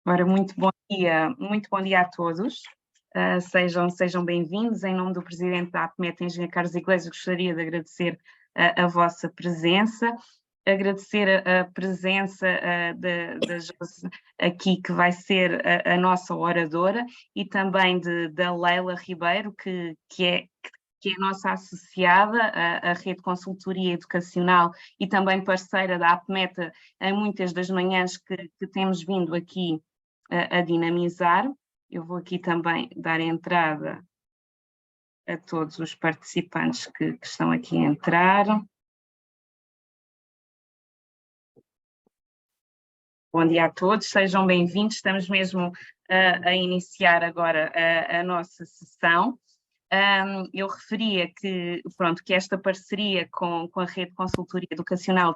Ora, muito bom dia a todos. Sejam bem-vindos. Em nome do Presidente da APMET, Engenheiro Carlos Iglesias, gostaria de agradecer a vossa presença, agradecer a presença da Josi aqui, que vai ser a nossa oradora, e também da Leila Ribeiro, que é a nossa associada à Rede Consultoria Educacional e também parceira da APMET em muitas das manhãs que temos vindo aqui a dinamizar. Eu vou aqui também dar entrada a todos os participantes que estão aqui a entrar. Bom dia a todos, sejam bem-vindos. Estamos mesmo a iniciar agora a nossa sessão. Eu referia que esta parceria com a Rede Consultoria Educacional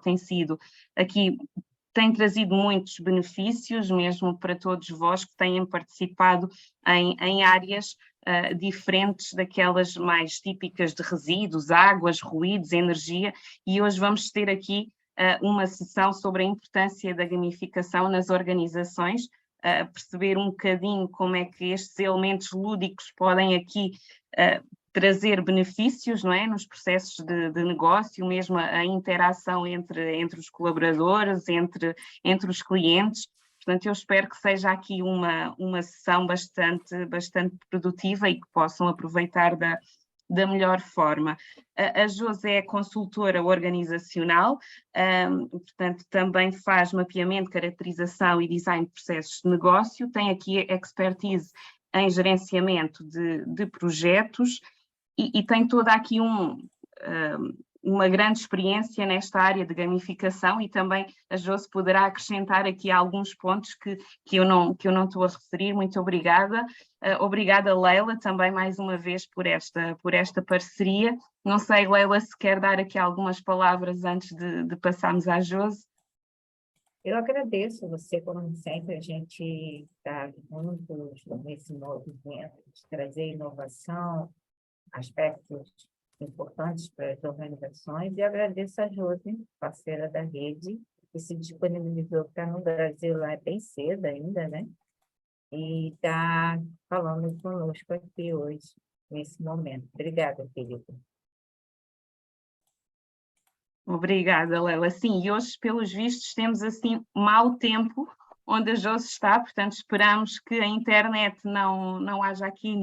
tem trazido muitos benefícios, mesmo para todos vós que têm participado em áreas diferentes daquelas mais típicas de resíduos, águas, ruídos, energia, e hoje vamos ter aqui uma sessão sobre a importância da gamificação nas organizações, perceber um bocadinho como é que estes elementos lúdicos podem aqui trazer benefícios, não é, nos processos de negócio, mesmo a interação entre os colaboradores, entre os clientes. Portanto, eu espero que seja aqui uma sessão bastante produtiva e que possam aproveitar da melhor forma. A Josi é consultora organizacional, portanto, também faz mapeamento, caracterização e design de processos de negócio, tem aqui expertise em gerenciamento de projetos e tem toda aqui uma grande experiência nesta área de gamificação, e também a Josi poderá acrescentar aqui alguns pontos que eu não estou a referir. Muito obrigada. Obrigada, Leila, também mais uma vez por esta parceria. Não sei, Leila, se quer dar aqui algumas palavras antes de passarmos à Josi. Eu agradeço você, como sempre, a gente está juntos nesse movimento de trazer inovação, aspectos importantes para as organizações, e agradeço a Josi, parceira da rede, que se disponibilizou para no Brasil, lá é bem cedo ainda, né? E está falando conosco aqui hoje, nesse momento. Obrigada, querida. Obrigada, Leila. Sim, e hoje, pelos vistos, temos assim mau tempo onde a Josi está, portanto esperamos que a internet não haja aqui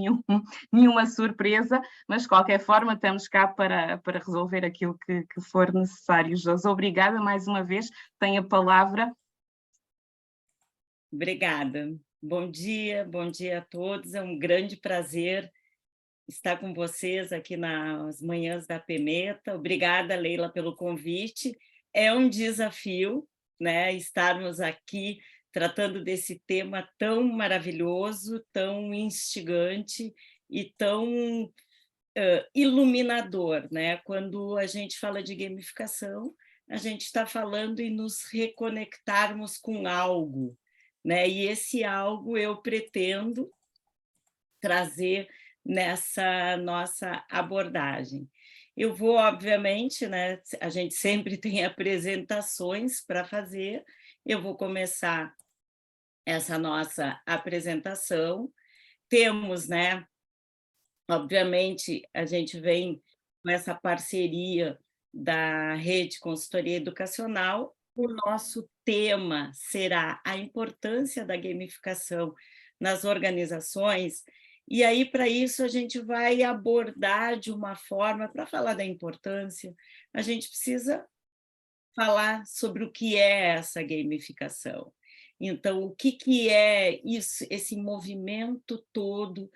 nenhuma surpresa, mas de qualquer forma estamos cá para resolver aquilo que for necessário. Josi, obrigada mais uma vez, tem a palavra. Obrigada. Bom dia a todos, é um grande prazer estar com vocês aqui nas manhãs da Pemeta. Obrigada, Leila, pelo convite. É um desafio, né, estarmos aqui tratando desse tema tão maravilhoso, tão instigante e tão iluminador, né? Quando a gente fala de gamificação, a gente está falando em nos reconectarmos com algo, né? E esse algo eu pretendo trazer nessa nossa abordagem. Eu vou, obviamente, né, a gente sempre tem apresentações para fazer, eu vou começar essa nossa apresentação. Temos, né, obviamente, a gente vem com essa parceria da Rede Consultoria Educacional. O nosso tema será a importância da gamificação nas organizações, e aí, para isso, a gente vai abordar de uma forma, para falar da importância, a gente precisa falar sobre o que é essa gamificação. Então, o que é isso, esse movimento todo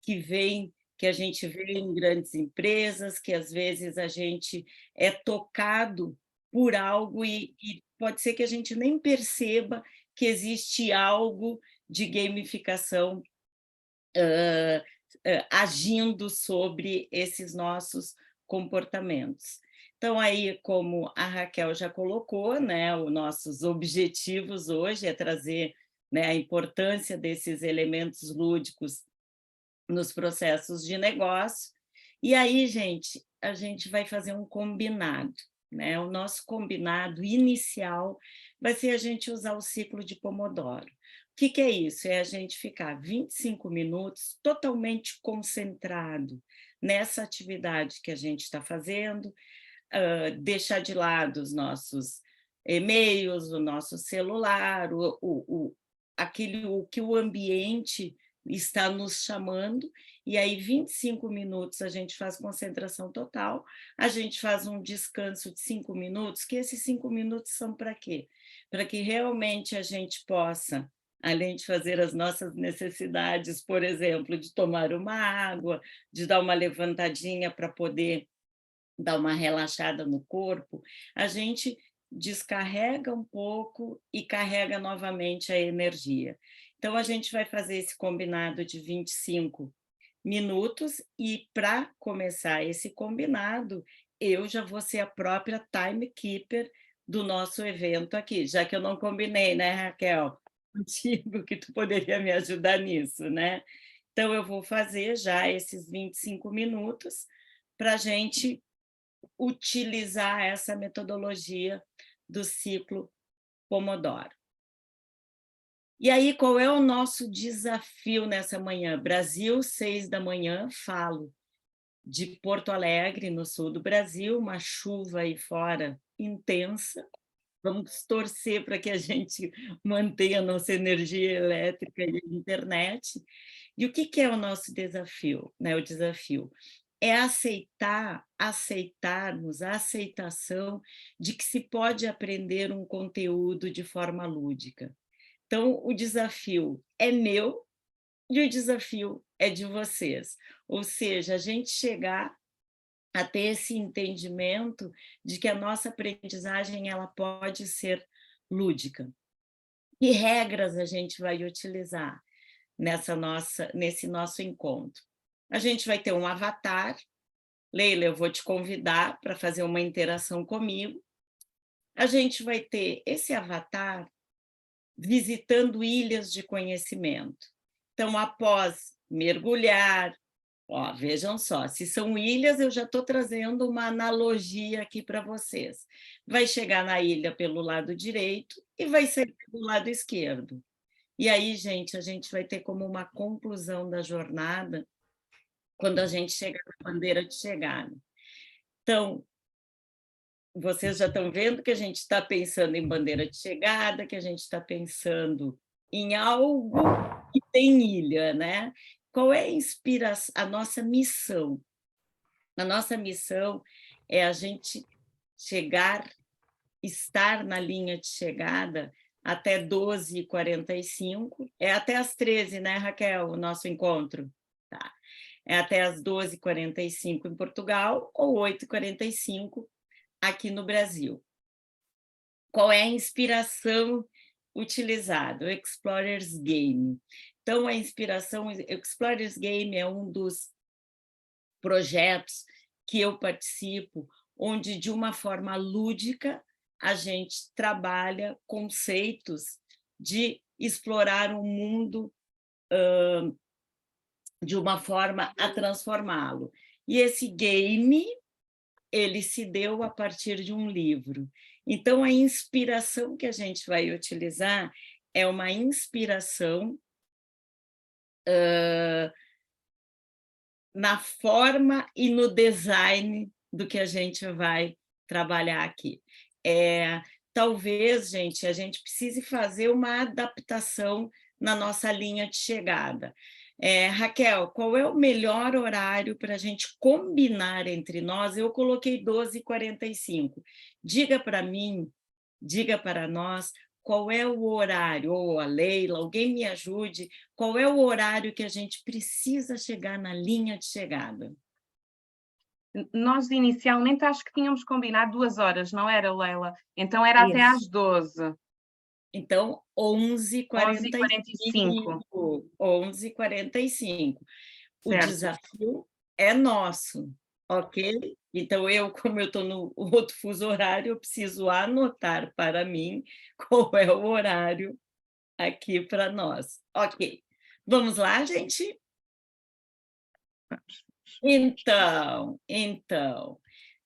que a gente vê em grandes empresas, que às vezes a gente é tocado por algo e pode ser que a gente nem perceba que existe algo de gamificação agindo sobre esses nossos comportamentos. Então, aí, como a Raquel já colocou, né, os nossos objetivos hoje é trazer, né, a importância desses elementos lúdicos nos processos de negócio. E aí, gente, a gente vai fazer um combinado, né? O nosso combinado inicial vai ser a gente usar o ciclo de Pomodoro. que é isso? É a gente ficar 25 minutos totalmente concentrado nessa atividade que a gente está fazendo, deixar de lado os nossos e-mails, o nosso celular, o que o ambiente está nos chamando, e aí 25 minutos a gente faz concentração total, a gente faz um descanso de 5 minutos, que esses 5 minutos são para quê? Para que realmente a gente possa, além de fazer as nossas necessidades, por exemplo, de tomar uma água, de dar uma levantadinha para poder dar uma relaxada no corpo, a gente descarrega um pouco e carrega novamente a energia. Então, a gente vai fazer esse combinado de 25 minutos e, para começar esse combinado, eu já vou ser a própria timekeeper do nosso evento aqui, já que eu não combinei, né, Raquel, contigo, que tu poderia me ajudar nisso, né? Então, eu vou fazer já esses 25 minutos para a gente utilizar essa metodologia do ciclo Pomodoro. E aí, qual é o nosso desafio nessa manhã? Brasil, 6 da manhã, falo de Porto Alegre, no sul do Brasil, uma chuva aí fora intensa. Vamos torcer para que a gente mantenha a nossa energia elétrica e a internet. E o que é o nosso desafio? Né? O desafio é aceitarmos a aceitação de que se pode aprender um conteúdo de forma lúdica. Então, o desafio é meu e o desafio é de vocês. Ou seja, a gente chegar a ter esse entendimento de que a nossa aprendizagem ela pode ser lúdica. Que regras a gente vai utilizar nesse nosso encontro? A gente vai ter um avatar. Leila, eu vou te convidar para fazer uma interação comigo. A gente vai ter esse avatar visitando ilhas de conhecimento. Então, após mergulhar, vejam só, se são ilhas, eu já estou trazendo uma analogia aqui para vocês. Vai chegar na ilha pelo lado direito e vai sair pelo lado esquerdo. E aí, gente, a gente vai ter como uma conclusão da jornada quando a gente chegar na bandeira de chegada. Então, vocês já estão vendo que a gente está pensando em bandeira de chegada, que a gente está pensando em algo que tem ilha, né? Qual é a nossa missão? A nossa missão é a gente estar na linha de chegada até 12h45, é até às 13h, né, Raquel, o nosso encontro? Tá. É até às 12h45 em Portugal ou 8h45 aqui no Brasil. Qual é a inspiração utilizada? O Explorer's Game. Então, a inspiração, o Explorer's Game é um dos projetos que eu participo, onde, de uma forma lúdica, a gente trabalha conceitos de explorar o mundo de uma forma a transformá-lo. E esse game, ele se deu a partir de um livro. Então, a inspiração que a gente vai utilizar é uma inspiração na forma e no design do que a gente vai trabalhar aqui. Talvez, gente, a gente precise fazer uma adaptação na nossa linha de chegada. Raquel, qual é o melhor horário para a gente combinar entre nós? Eu coloquei 12h45. Diga para mim, diga para nós, qual é o horário, ou a Leila, alguém me ajude, qual é o horário que a gente precisa chegar na linha de chegada? Nós inicialmente acho que tínhamos combinado 2 horas, não era, Leila? Então era até às 12. Então, 11h45. 11h45. O Certo. desafio é nosso, ok? Então, como eu estou no outro fuso horário, eu preciso anotar para mim qual é o horário aqui para nós. Ok. Vamos lá, gente? Então,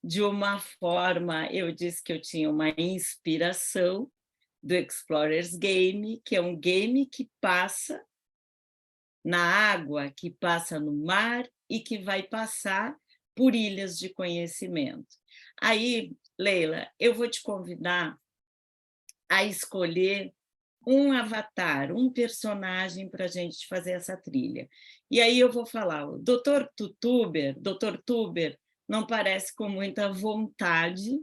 de uma forma, eu disse que eu tinha uma inspiração, do Explorers Game, que é um game que passa na água, que passa no mar e que vai passar por ilhas de conhecimento. Aí, Leila, eu vou te convidar a escolher um avatar, um personagem para a gente fazer essa trilha. E aí eu vou falar, o Dr. Tuber não parece com muita vontade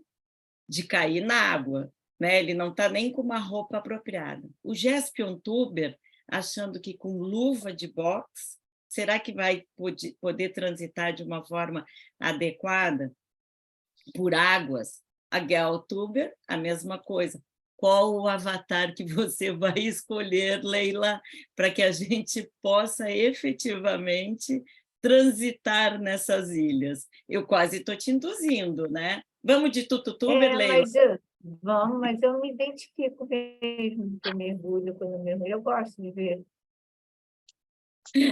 de cair na água, né? Ele não está nem com uma roupa apropriada. O Jaspion Tuber, achando que com luva de boxe, será que vai poder transitar de uma forma adequada por águas? A Geltuber, a mesma coisa. Qual o avatar que você vai escolher, Leila, para que a gente possa efetivamente transitar nessas ilhas? Eu quase estou te induzindo, né? Vamos de Tututuber, Leila? Mas eu me identifico mesmo com mergulho, quando mergulho. Eu gosto de ver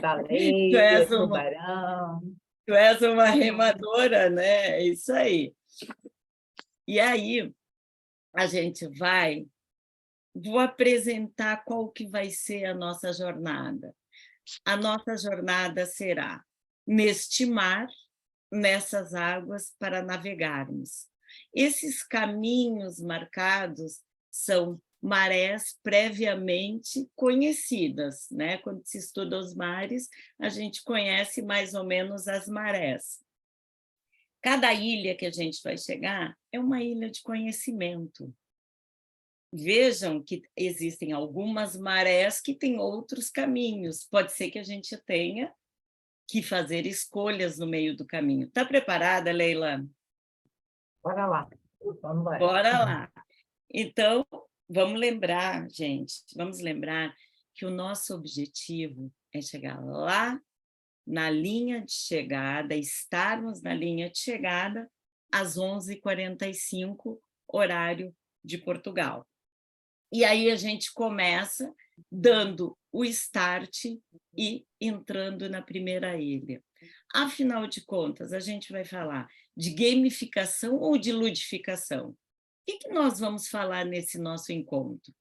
baleia, tubarão. Tu és uma remadora, né? É isso aí. E aí, a gente vou apresentar qual que vai ser a nossa jornada. A nossa jornada será neste mar, nessas águas, para navegarmos. Esses caminhos marcados são marés previamente conhecidas, né? Quando se estuda os mares, a gente conhece mais ou menos as marés. Cada ilha que a gente vai chegar é uma ilha de conhecimento. Vejam que existem algumas marés que têm outros caminhos. Pode ser que a gente tenha que fazer escolhas no meio do caminho. Está preparada, Leila? Bora lá. Vamos lá. Bora lá. Então, vamos lembrar, gente, vamos lembrar que o nosso objetivo é chegar lá na linha de chegada, estarmos na linha de chegada às 11h45, horário de Portugal. E aí a gente começa dando o start e entrando na primeira ilha. Afinal de contas, a gente vai falar de gamificação ou de ludificação? O que nós vamos falar nesse nosso encontro?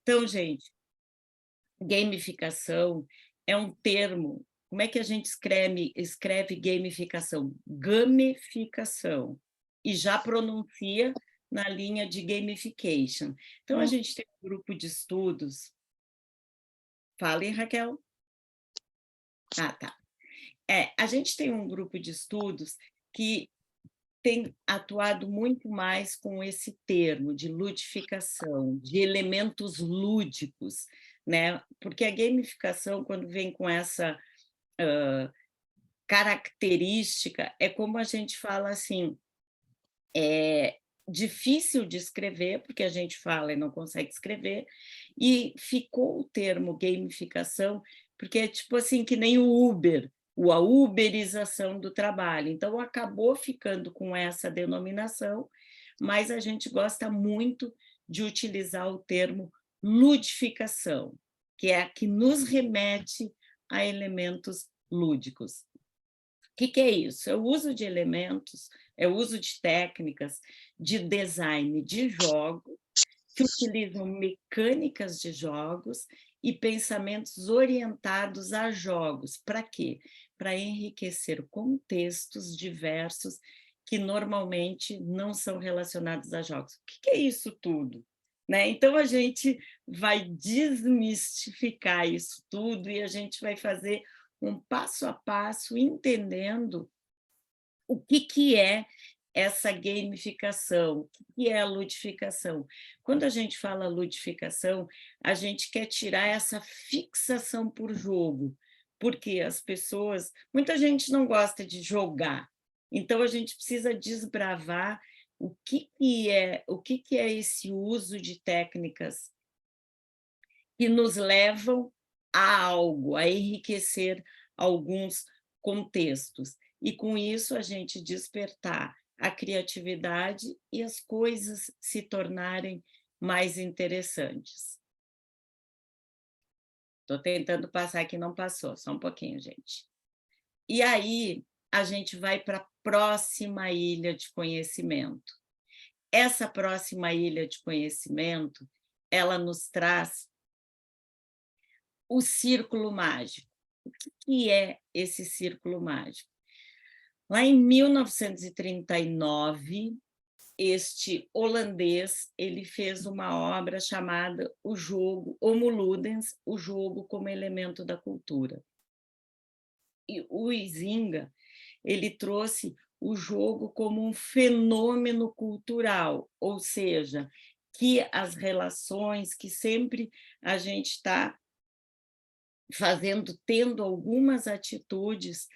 Então, gente, gamificação é um termo. Como é que a gente escreve gamificação? Gamificação. E já pronuncia na linha de gamification. Então, a gente tem um grupo de estudos. Falem, Raquel. Ah, tá. A gente tem um grupo de estudos que tem atuado muito mais com esse termo de ludificação, de elementos lúdicos, né? Porque a gamificação, quando vem com essa característica, é como a gente fala assim, é difícil de escrever, porque a gente fala e não consegue escrever, e ficou o termo gamificação, porque é tipo assim, que nem o Uber, a uberização do trabalho. Então, acabou ficando com essa denominação, mas a gente gosta muito de utilizar o termo ludificação, que é a que nos remete a elementos lúdicos. O que é isso? É o uso de elementos, é o uso de técnicas de design de jogos que utilizam mecânicas de jogos e pensamentos orientados a jogos. Para quê? Para enriquecer contextos diversos que normalmente não são relacionados a jogos. O que é isso tudo? Né? Então, a gente vai desmistificar isso tudo e a gente vai fazer um passo a passo, entendendo o que é essa gamificação, o que é a ludificação. Quando a gente fala ludificação, a gente quer tirar essa fixação por jogo, porque as pessoas, muita gente não gosta de jogar, então a gente precisa desbravar o que é esse uso de técnicas que nos levam a algo, a enriquecer alguns contextos. E, com isso, a gente despertar a criatividade e as coisas se tornarem mais interessantes. Estou tentando passar aqui, não passou, só um pouquinho, gente. E aí, a gente vai para a próxima ilha de conhecimento. Essa próxima ilha de conhecimento ela nos traz o círculo mágico. O que é esse círculo mágico? Lá em 1939, este holandês ele fez uma obra chamada O Jogo, Homo Ludens, o jogo como elemento da cultura. E o Huizinga ele trouxe o jogo como um fenômeno cultural, ou seja, que as relações que sempre a gente está fazendo, tendo algumas atitudes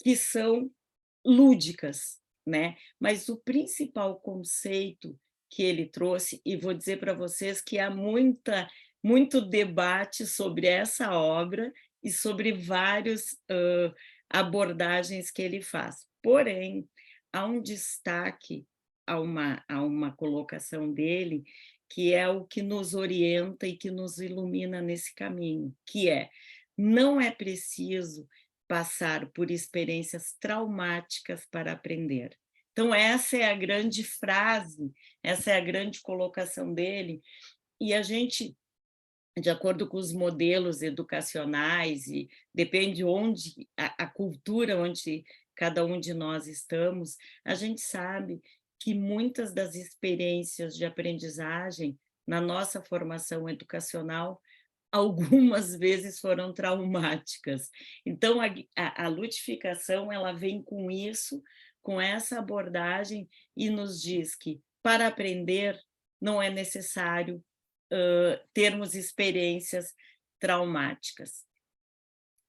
que são lúdicas, né? Mas o principal conceito que ele trouxe, e vou dizer para vocês que há muito debate sobre essa obra e sobre várias abordagens que ele faz. Porém, há um destaque a uma colocação dele, que é o que nos orienta e que nos ilumina nesse caminho, que é: não é preciso passar por experiências traumáticas para aprender. Então, essa é a grande frase, essa é a grande colocação dele, e a gente, de acordo com os modelos educacionais, e depende onde a cultura onde cada um de nós estamos, a gente sabe que muitas das experiências de aprendizagem na nossa formação educacional algumas vezes foram traumáticas. Então, a ludificação ela vem com isso, com essa abordagem, e nos diz que, para aprender, não é necessário termos experiências traumáticas.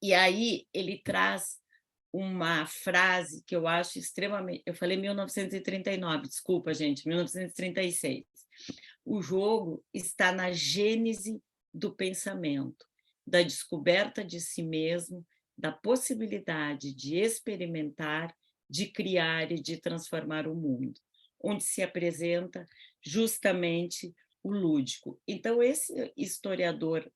E aí ele traz uma frase que eu acho extremamente... Eu falei 1939, desculpa, gente, 1936. O jogo está na gênese do pensamento, da descoberta de si mesmo, da possibilidade de experimentar, de criar e de transformar o mundo, onde se apresenta justamente o lúdico. Então, esse historiador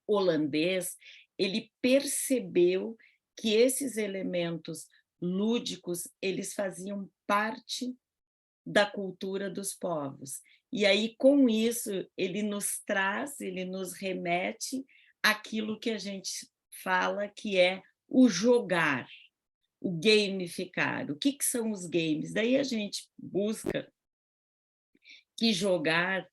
holandês, ele percebeu que esses elementos lúdicos, eles faziam parte da cultura dos povos. E aí, com isso, ele nos traz, ele nos remete àquilo que a gente fala que é o jogar, o gamificar. O que são os games? Daí a gente busca que jogar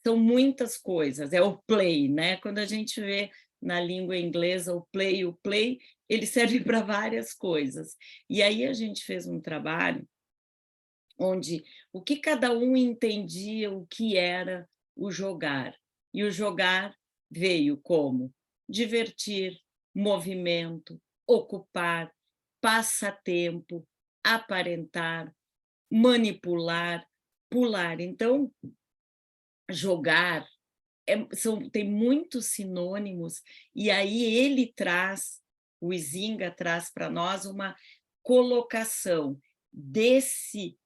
são muitas coisas, é o play, né? Quando a gente vê na língua inglesa o play, ele serve para várias coisas. E aí a gente fez um trabalho onde o que cada um entendia o que era o jogar. E o jogar veio como divertir, movimento, ocupar, passatempo, aparentar, manipular, pular. Então, jogar tem muitos sinônimos, e aí ele traz, o Huizinga traz para nós uma colocação desse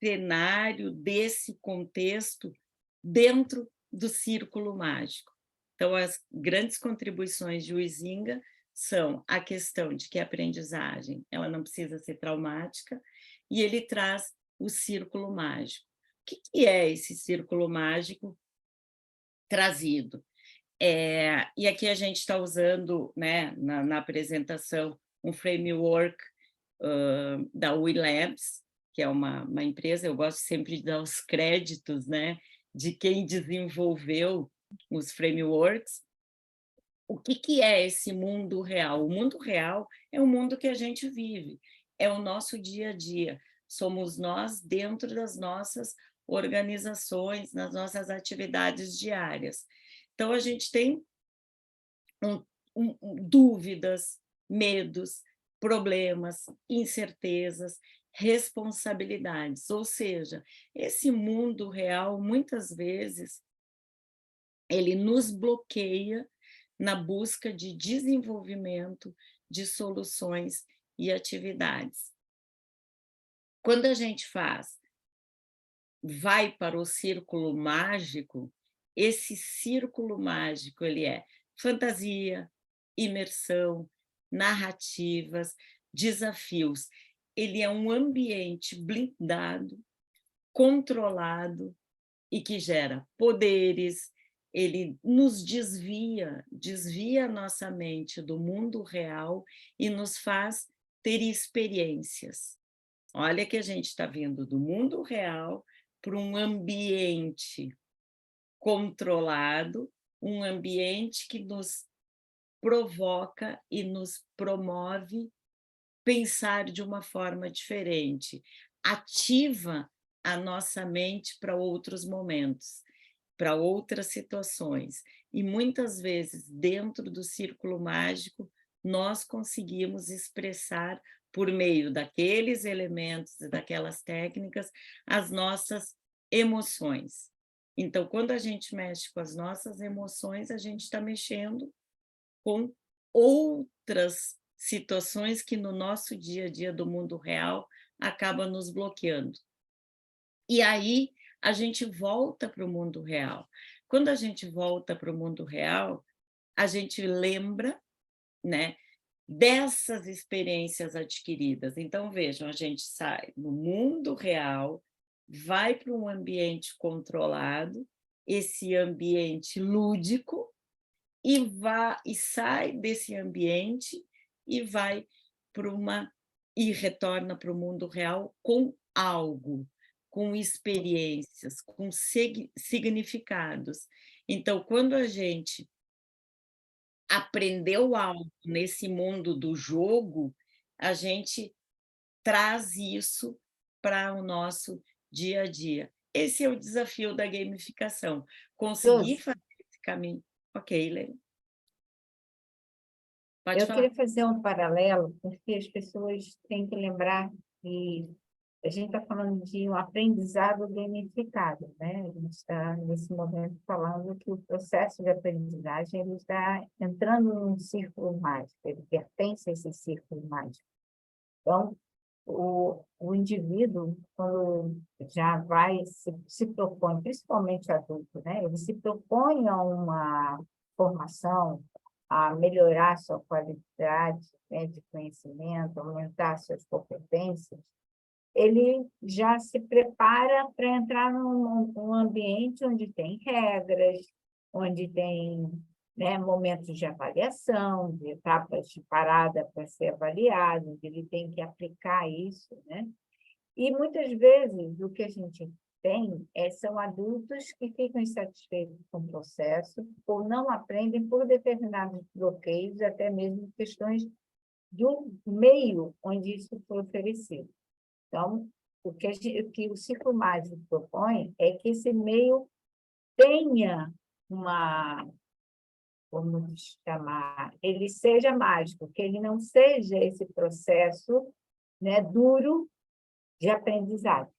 cenário, desse contexto, dentro do círculo mágico. Então, as grandes contribuições de Huizinga são a questão de que a aprendizagem ela não precisa ser traumática, e ele traz o círculo mágico. O que é esse círculo mágico trazido? E aqui a gente está usando, né, na apresentação, um framework da WeLabs, que é uma empresa, eu gosto sempre de dar os créditos, né, de quem desenvolveu os frameworks. O que é esse mundo real? O mundo real é o mundo que a gente vive, é o nosso dia a dia, somos nós dentro das nossas organizações, nas nossas atividades diárias. Então, a gente tem dúvidas, medos, problemas, incertezas, responsabilidades. Ou seja, esse mundo real, muitas vezes, ele nos bloqueia na busca de desenvolvimento de soluções e atividades. Quando a gente vai para o círculo mágico, esse círculo mágico ele é fantasia, imersão, narrativas, desafios. Ele é um ambiente blindado, controlado e que gera poderes, ele nos desvia a nossa mente do mundo real e nos faz ter experiências. Olha que a gente está vindo do mundo real para um ambiente controlado, um ambiente que nos provoca e nos promove pensar de uma forma diferente, ativa a nossa mente para outros momentos, para outras situações. E muitas vezes, dentro do círculo mágico, nós conseguimos expressar, por meio daqueles elementos e daquelas técnicas, as nossas emoções. Então, quando a gente mexe com as nossas emoções, a gente está mexendo com outras situações que no nosso dia a dia do mundo real acabam nos bloqueando. E aí a gente volta para o mundo real. Quando a gente volta para o mundo real, a gente lembra, né, dessas experiências adquiridas. Então, vejam, a gente sai no mundo real, vai para um ambiente controlado, esse ambiente lúdico, e sai desse ambiente e vai e retorna para o mundo real com algo, com experiências, com significados. Então, quando a gente aprendeu algo nesse mundo do jogo, a gente traz isso para o nosso dia a dia. Esse é o desafio da gamificação, conseguir fazer esse caminho. Ok, Helena. Pode Eu falar. queria fazer um paralelo, porque as pessoas têm que lembrar que a gente está falando de um aprendizado gamificado, né? A gente está, nesse momento, falando que o processo de aprendizagem ele está entrando num círculo mágico, ele pertence a esse círculo mágico. Então, o indivíduo, quando já se propõe, principalmente adulto, né? Ele se propõe a uma formação, a melhorar sua qualidade, né, de conhecimento, aumentar suas competências, ele já se prepara para entrar num ambiente onde tem regras, onde tem, né, momentos de avaliação, de etapas de parada para ser avaliado, onde ele tem que aplicar isso, né? E, muitas vezes, o que a gente tem são adultos que ficam insatisfeitos com o processo ou não aprendem por determinados bloqueios, até mesmo questões do meio onde isso foi oferecido. Então, o que o ciclo mágico propõe é que esse meio tenha vamos chamar, ele seja mágico, que ele não seja esse processo, né, duro de aprendizagem,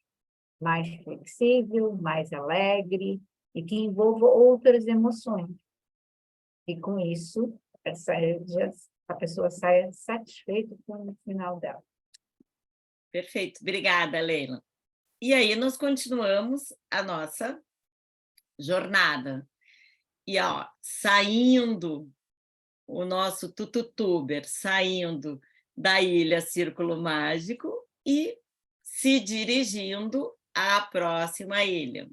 mais flexível, mais alegre e que envolva outras emoções. E, com isso, a pessoa saia satisfeita com o final dela. Perfeito, obrigada, Leila. E aí nós continuamos a nossa jornada. E ó, saindo o nosso tututuber, saindo da ilha Círculo Mágico e se dirigindo à próxima ilha.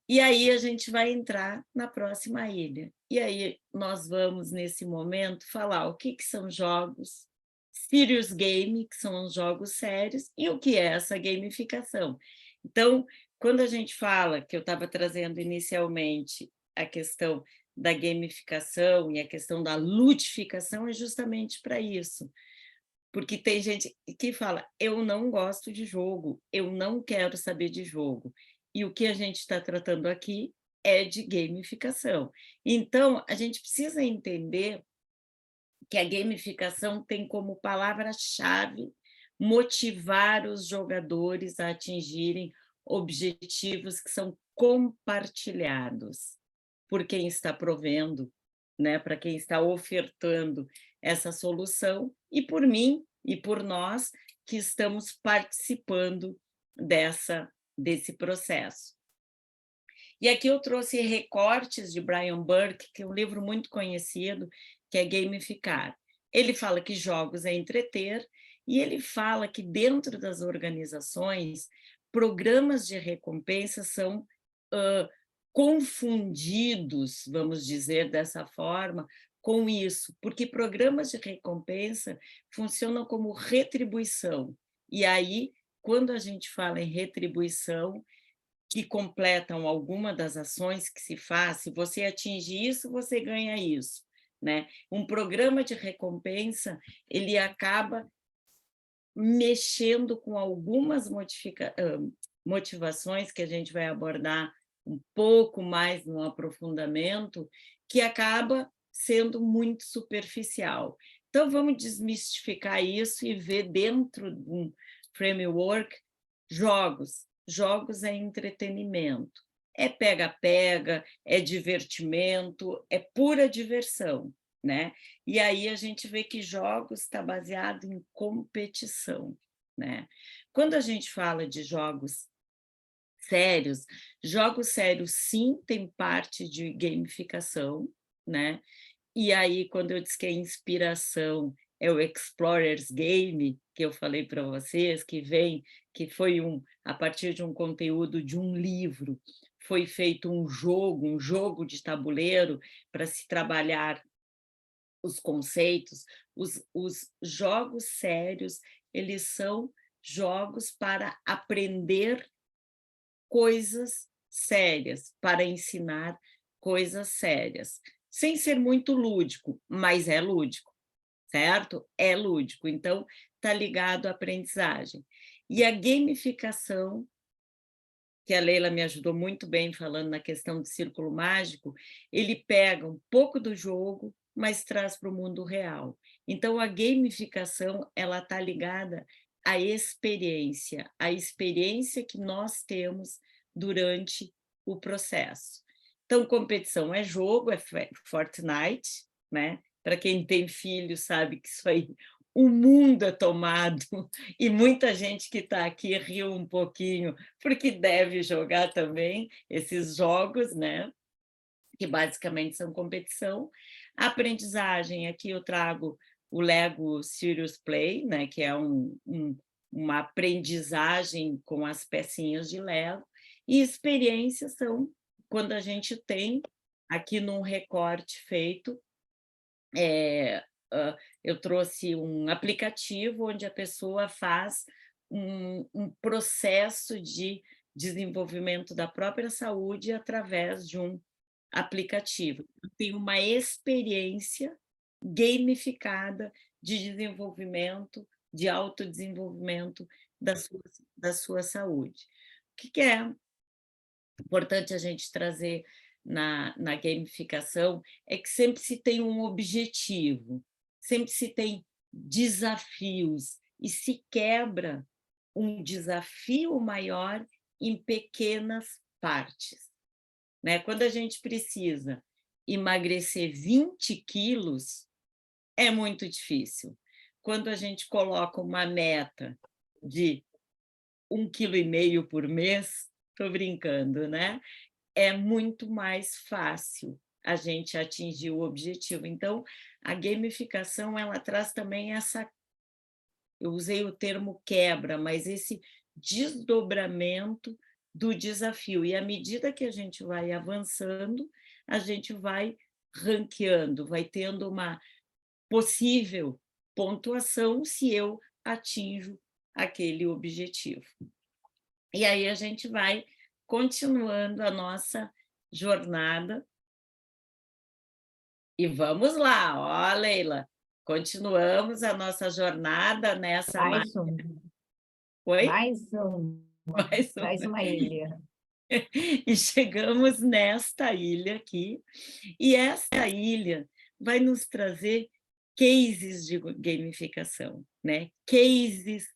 E aí a gente vai entrar na próxima ilha. E aí nós vamos, nesse momento, falar o que são jogos, serious game, que são os jogos sérios, e o que é essa gamificação. Então, quando a gente fala, que eu estava trazendo inicialmente a questão da gamificação e a questão da ludificação, é justamente para isso. Porque tem gente que fala, eu não gosto de jogo, eu não quero saber de jogo. E o que a gente está tratando aqui é de gamificação. Então, a gente precisa entender que a gamificação tem como palavra-chave motivar os jogadores a atingirem objetivos que são compartilhados por quem está provendo, né, para quem está ofertando essa solução, e por mim e por nós que estamos participando desse processo. E aqui eu trouxe recortes de Brian Burke, que é um livro muito conhecido, que é Gamificar. Ele fala que jogos é entreter, e ele fala que dentro das organizações, programas de recompensa são confundidos, vamos dizer dessa forma, com isso, porque programas de recompensa funcionam como retribuição. E aí, quando a gente fala em retribuição, que completam alguma das ações que se faz, se você atinge isso, você ganha isso, né? Um programa de recompensa, ele acaba mexendo com algumas motivações que a gente vai abordar um pouco mais no aprofundamento, que acaba sendo muito superficial. Então, vamos desmistificar isso e ver dentro de um framework jogos. Jogos é entretenimento, é pega-pega, é divertimento, é pura diversão, né? E aí a gente vê que jogos está baseado em competição, né? Quando a gente fala de jogos sérios sim tem parte de gamificação, né? E aí, quando eu disse que a inspiração é o Explorers Game, que eu falei para vocês, que foi a partir de um conteúdo de um livro, foi feito um jogo de tabuleiro para se trabalhar os conceitos. Os jogos sérios, eles são jogos para aprender coisas sérias, para ensinar coisas sérias, sem ser muito lúdico, mas é lúdico, certo? É lúdico, então está ligado à aprendizagem. E a gamificação, que a Leila me ajudou muito bem falando na questão do círculo mágico, ele pega um pouco do jogo, mas traz para o mundo real. Então, a gamificação ela está ligada à experiência, a experiência que nós temos durante o processo. Então, competição é jogo, é Fortnite, né? Para quem tem filho sabe que isso aí, o mundo é tomado, e muita gente que está aqui riu um pouquinho, porque deve jogar também esses jogos, né? Que basicamente são competição. A aprendizagem, aqui eu trago o Lego Serious Play, né? Que é uma aprendizagem com as pecinhas de Lego, e experiências são quando a gente tem, aqui num recorte feito, eu trouxe um aplicativo onde a pessoa faz um processo de desenvolvimento da própria saúde através de um aplicativo. Tem uma experiência gamificada de desenvolvimento, de autodesenvolvimento da sua saúde. O que é importante a gente trazer na gamificação é que sempre se tem um objetivo, sempre se tem desafios, e se quebra um desafio maior em pequenas partes, né? Quando a gente precisa emagrecer 20 quilos, é muito difícil. Quando a gente coloca uma meta de 1,5 kg por mês, estou brincando, né? É muito mais fácil a gente atingir o objetivo. Então, a gamificação ela traz também essa, eu usei o termo quebra, mas esse desdobramento do desafio. E à medida que a gente vai avançando, a gente vai ranqueando, vai tendo uma possível pontuação se eu atinjo aquele objetivo. E aí a gente vai continuando a nossa jornada. E vamos lá, ó, Leila, continuamos a nossa jornada nessa... Mais um. Oi? Mais uma ilha. E chegamos nesta ilha aqui, e esta ilha vai nos trazer cases de gamificação, né? Cases,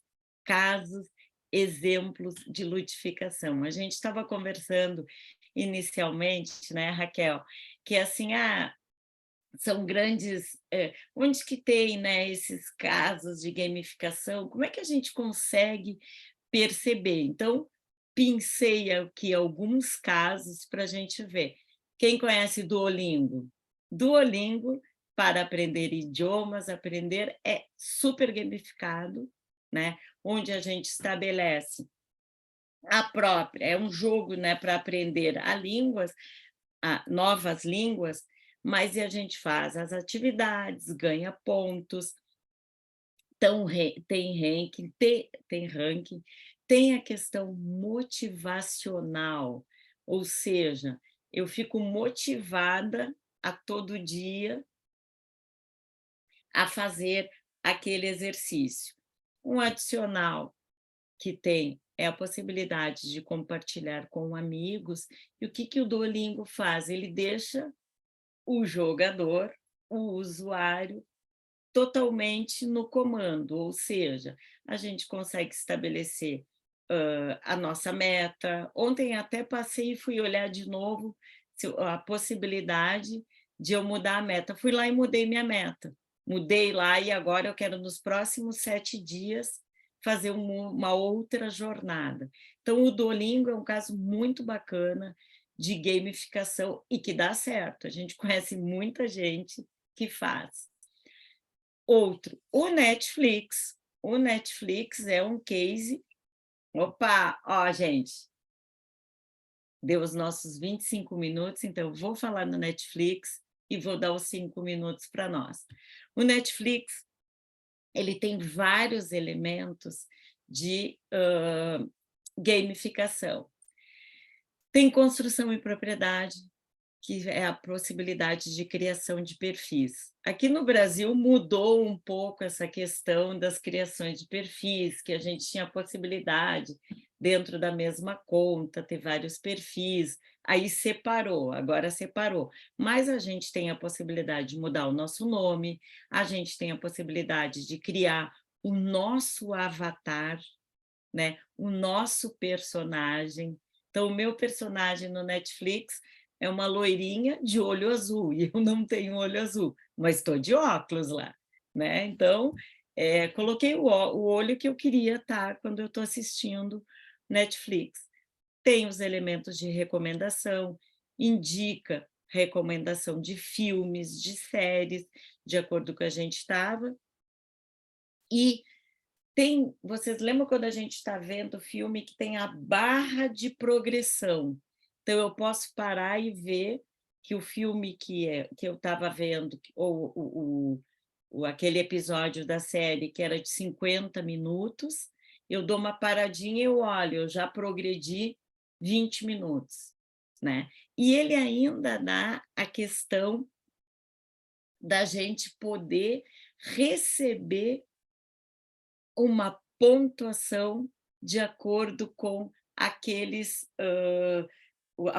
casos, exemplos de ludificação. A gente estava conversando inicialmente, né, Raquel, que assim, são grandes... onde que tem, né, esses casos de gamificação? Como é que a gente consegue perceber? Então, pincei aqui alguns casos para a gente ver. Quem conhece Duolingo? Duolingo, para aprender idiomas, aprender é super gamificado, né? Onde a gente estabelece a própria, é um jogo, né, para aprender novas línguas, mas a gente faz as atividades, ganha pontos, tem ranking, tem a questão motivacional, ou seja, eu fico motivada a todo dia a fazer aquele exercício. Um adicional que tem é a possibilidade de compartilhar com amigos. E o que o Duolingo faz? Ele deixa o jogador, o usuário, totalmente no comando, ou seja, a gente consegue estabelecer a nossa meta. Ontem até passei e fui olhar de novo a possibilidade de eu mudar a meta. Fui lá e mudei minha meta. Mudei lá e agora eu quero, nos próximos 7 dias, fazer uma outra jornada. Então, o Duolingo é um caso muito bacana de gamificação e que dá certo. A gente conhece muita gente que faz. Outro, o Netflix. O Netflix é um case... Opa, ó, gente, deu os nossos 25 minutos, então eu vou falar no Netflix e vou dar os 5 minutos para nós. O Netflix, ele tem vários elementos de gamificação. Tem construção e propriedade, que é a possibilidade de criação de perfis. Aqui no Brasil mudou um pouco essa questão das criações de perfis, que a gente tinha a possibilidade, dentro da mesma conta, ter vários perfis, aí agora separou. Mas a gente tem a possibilidade de mudar o nosso nome, a gente tem a possibilidade de criar o nosso avatar, né? O nosso personagem. Então, o meu personagem no Netflix é uma loirinha de olho azul, e eu não tenho olho azul, mas estou de óculos lá, né? Então, coloquei o olho que eu queria estar quando eu estou assistindo Netflix. Tem os elementos de recomendação, indica recomendação de filmes, de séries, de acordo com o que a gente estava. E vocês lembram quando a gente está vendo filme que tem a barra de progressão? Então, eu posso parar e ver que o filme que eu estava vendo, ou aquele episódio da série que era de 50 minutos, eu dou uma paradinha e eu olho, eu já progredi 20 minutos. Né? E ele ainda dá a questão da gente poder receber uma pontuação de acordo com a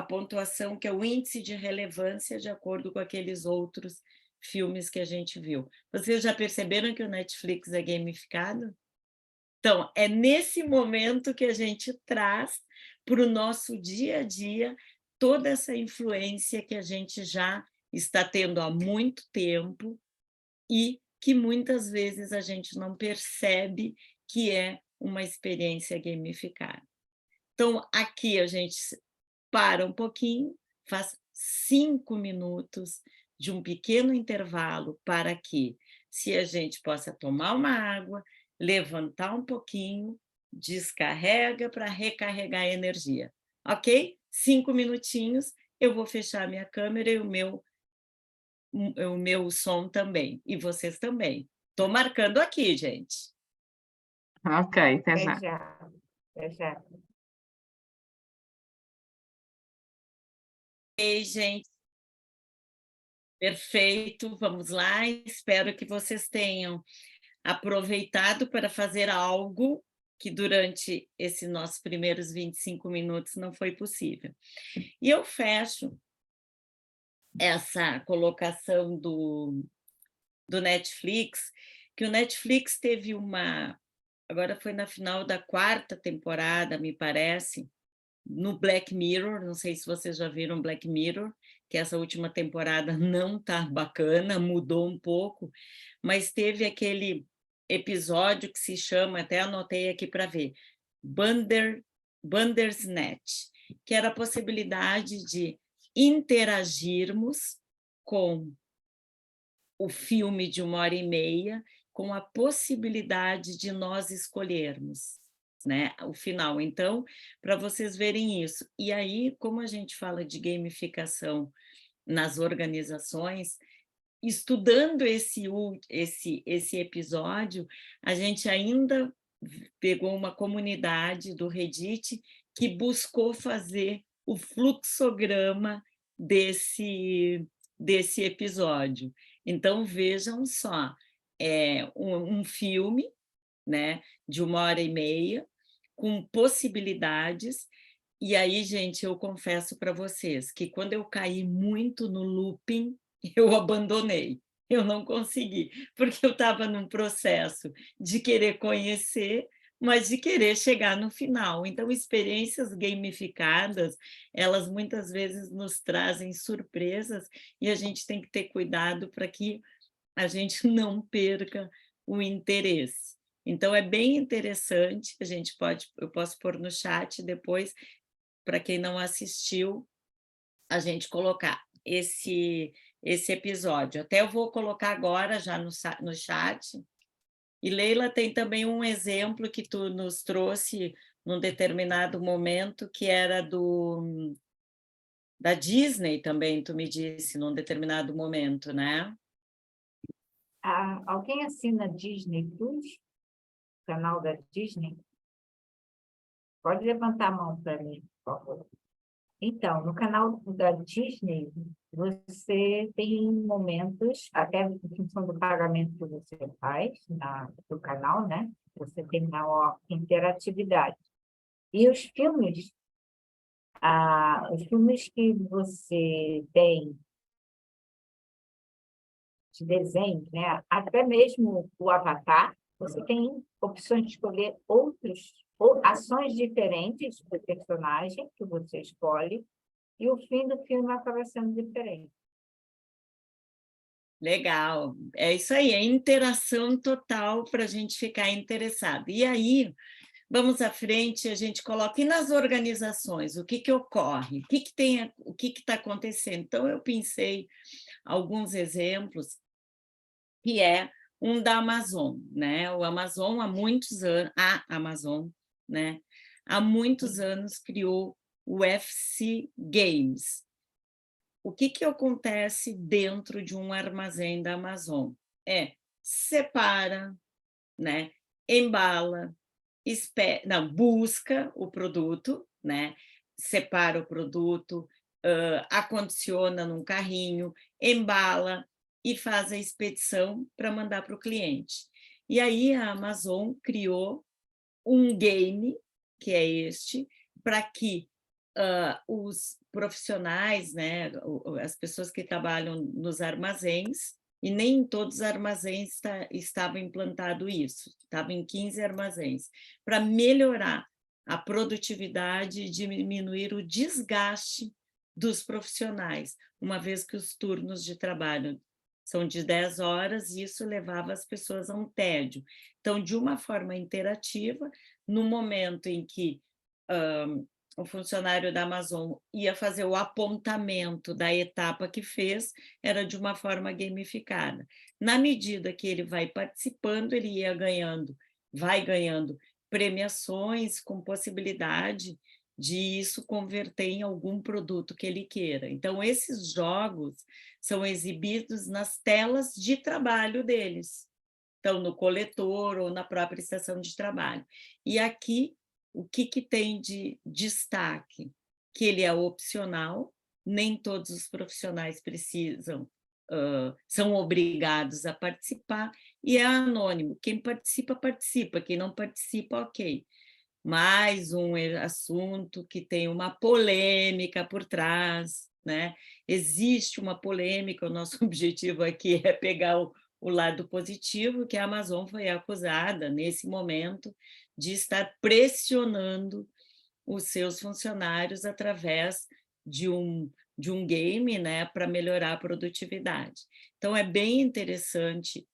pontuação que é o índice de relevância de acordo com aqueles outros filmes que a gente viu. Vocês já perceberam que o Netflix é gamificado? Então, é nesse momento que a gente traz para o nosso dia a dia toda essa influência que a gente já está tendo há muito tempo e que muitas vezes a gente não percebe que é uma experiência gamificada. Então, aqui a gente para um pouquinho, faz 5 minutos de um pequeno intervalo para que, se a gente possa tomar uma água, levantar um pouquinho, descarrega para recarregar a energia. Ok? 5 minutinhos, eu vou fechar minha câmera e o meu som também, e vocês também. Estou marcando aqui, gente. Ok, até já. Até já. Ei, gente. Perfeito, vamos lá. Espero que vocês tenham aproveitado para fazer algo que durante esses nossos primeiros 25 minutos não foi possível. E eu fecho essa colocação do Netflix, que o Netflix teve agora foi na final da 4ª temporada, me parece, no Black Mirror, não sei se vocês já viram Black Mirror, que essa última temporada não está bacana, mudou um pouco, mas teve aquele episódio que se chama, até anotei aqui para ver, Bandersnatch, que era a possibilidade de interagirmos com o filme de 1h30, com a possibilidade de nós escolhermos. né, o final. Então, para vocês verem isso. E aí, como a gente fala de gamificação nas organizações, estudando esse episódio, a gente ainda pegou uma comunidade do Reddit que buscou fazer o fluxograma desse episódio. Então, vejam só, é um filme, né, de 1h30, com possibilidades. E aí, gente, eu confesso para vocês que quando eu caí muito no looping, eu abandonei. Eu não consegui, porque eu estava num processo de querer conhecer, mas de querer chegar no final. Então, experiências gamificadas, elas muitas vezes nos trazem surpresas e a gente tem que ter cuidado para que a gente não perca o interesse. Então, é bem interessante, eu posso pôr no chat depois, para quem não assistiu, a gente colocar esse episódio. Até eu vou colocar agora já no chat. E Leila, tem também um exemplo que tu nos trouxe num determinado momento, que era da Disney também, tu me disse, num determinado momento, né? Alguém assina Disney Plus? Canal da Disney? Pode levantar a mão para mim, por favor. Então, no canal da Disney, você tem momentos, até em função do pagamento que você faz do canal, né? Você tem maior interatividade. E os filmes que você tem de desenho, né? Até mesmo o Avatar, você tem opções de escolher ou ações diferentes do personagem que você escolhe, e o fim do filme acaba sendo diferente. Legal, é isso aí, é interação total para a gente ficar interessado. E aí, vamos à frente, a gente coloca, e nas organizações, o que ocorre? O que está acontecendo? Então, eu pensei alguns exemplos, que é um da Amazon, né? O Amazon, a Amazon, né? Há muitos anos criou o FC Games. O que acontece dentro de um armazém da Amazon? Separa, né? Embala, busca o produto, né? Separa o produto, acondiciona num carrinho, embala e faz a expedição para mandar para o cliente. E aí a Amazon criou um game, que é este, para que os profissionais, né, as pessoas que trabalham nos armazéns, e nem em todos os armazéns estava implantado isso, estava em 15 armazéns, para melhorar a produtividade e diminuir o desgaste dos profissionais, uma vez que os turnos de trabalho são de 10 horas, e isso levava as pessoas a um tédio. Então, de uma forma interativa, no momento em que o funcionário da Amazon ia fazer o apontamento da etapa que fez, era de uma forma gamificada. Na medida que ele vai participando, ele vai ganhando premiações com possibilidade de isso converter em algum produto que ele queira. Então, esses jogos são exibidos nas telas de trabalho deles. Então, no coletor ou na própria estação de trabalho. E aqui, o que tem de destaque? Que ele é opcional, nem todos os profissionais são obrigados a participar, e é anônimo. Quem participa, participa. Quem não participa, ok. Mais um assunto que tem uma polêmica por trás, né? Existe uma polêmica, o nosso objetivo aqui é pegar o lado positivo, que a Amazon foi acusada, nesse momento, de estar pressionando os seus funcionários através de um game, né, para melhorar a produtividade. Então, é bem interessante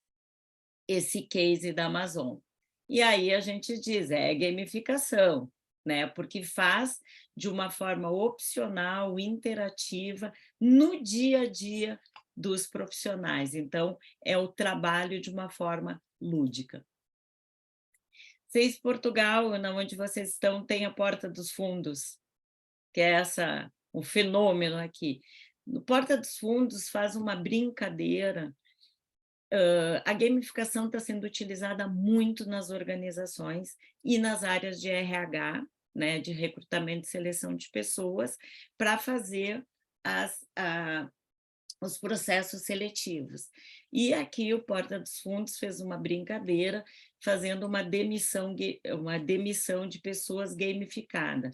esse case da Amazon. E aí a gente diz, é gamificação, né? Porque faz de uma forma opcional, interativa, no dia a dia dos profissionais. Então, é o trabalho de uma forma lúdica. sei se Portugal, onde vocês estão, tem a Porta dos Fundos, que é o fenômeno aqui. No Porta dos Fundos faz uma brincadeira. A gamificação está sendo utilizada muito nas organizações e nas áreas de RH, né, de recrutamento e seleção de pessoas, para fazer os processos seletivos. E aqui o Porta dos Fundos fez uma brincadeira, fazendo uma demissão de pessoas gamificada.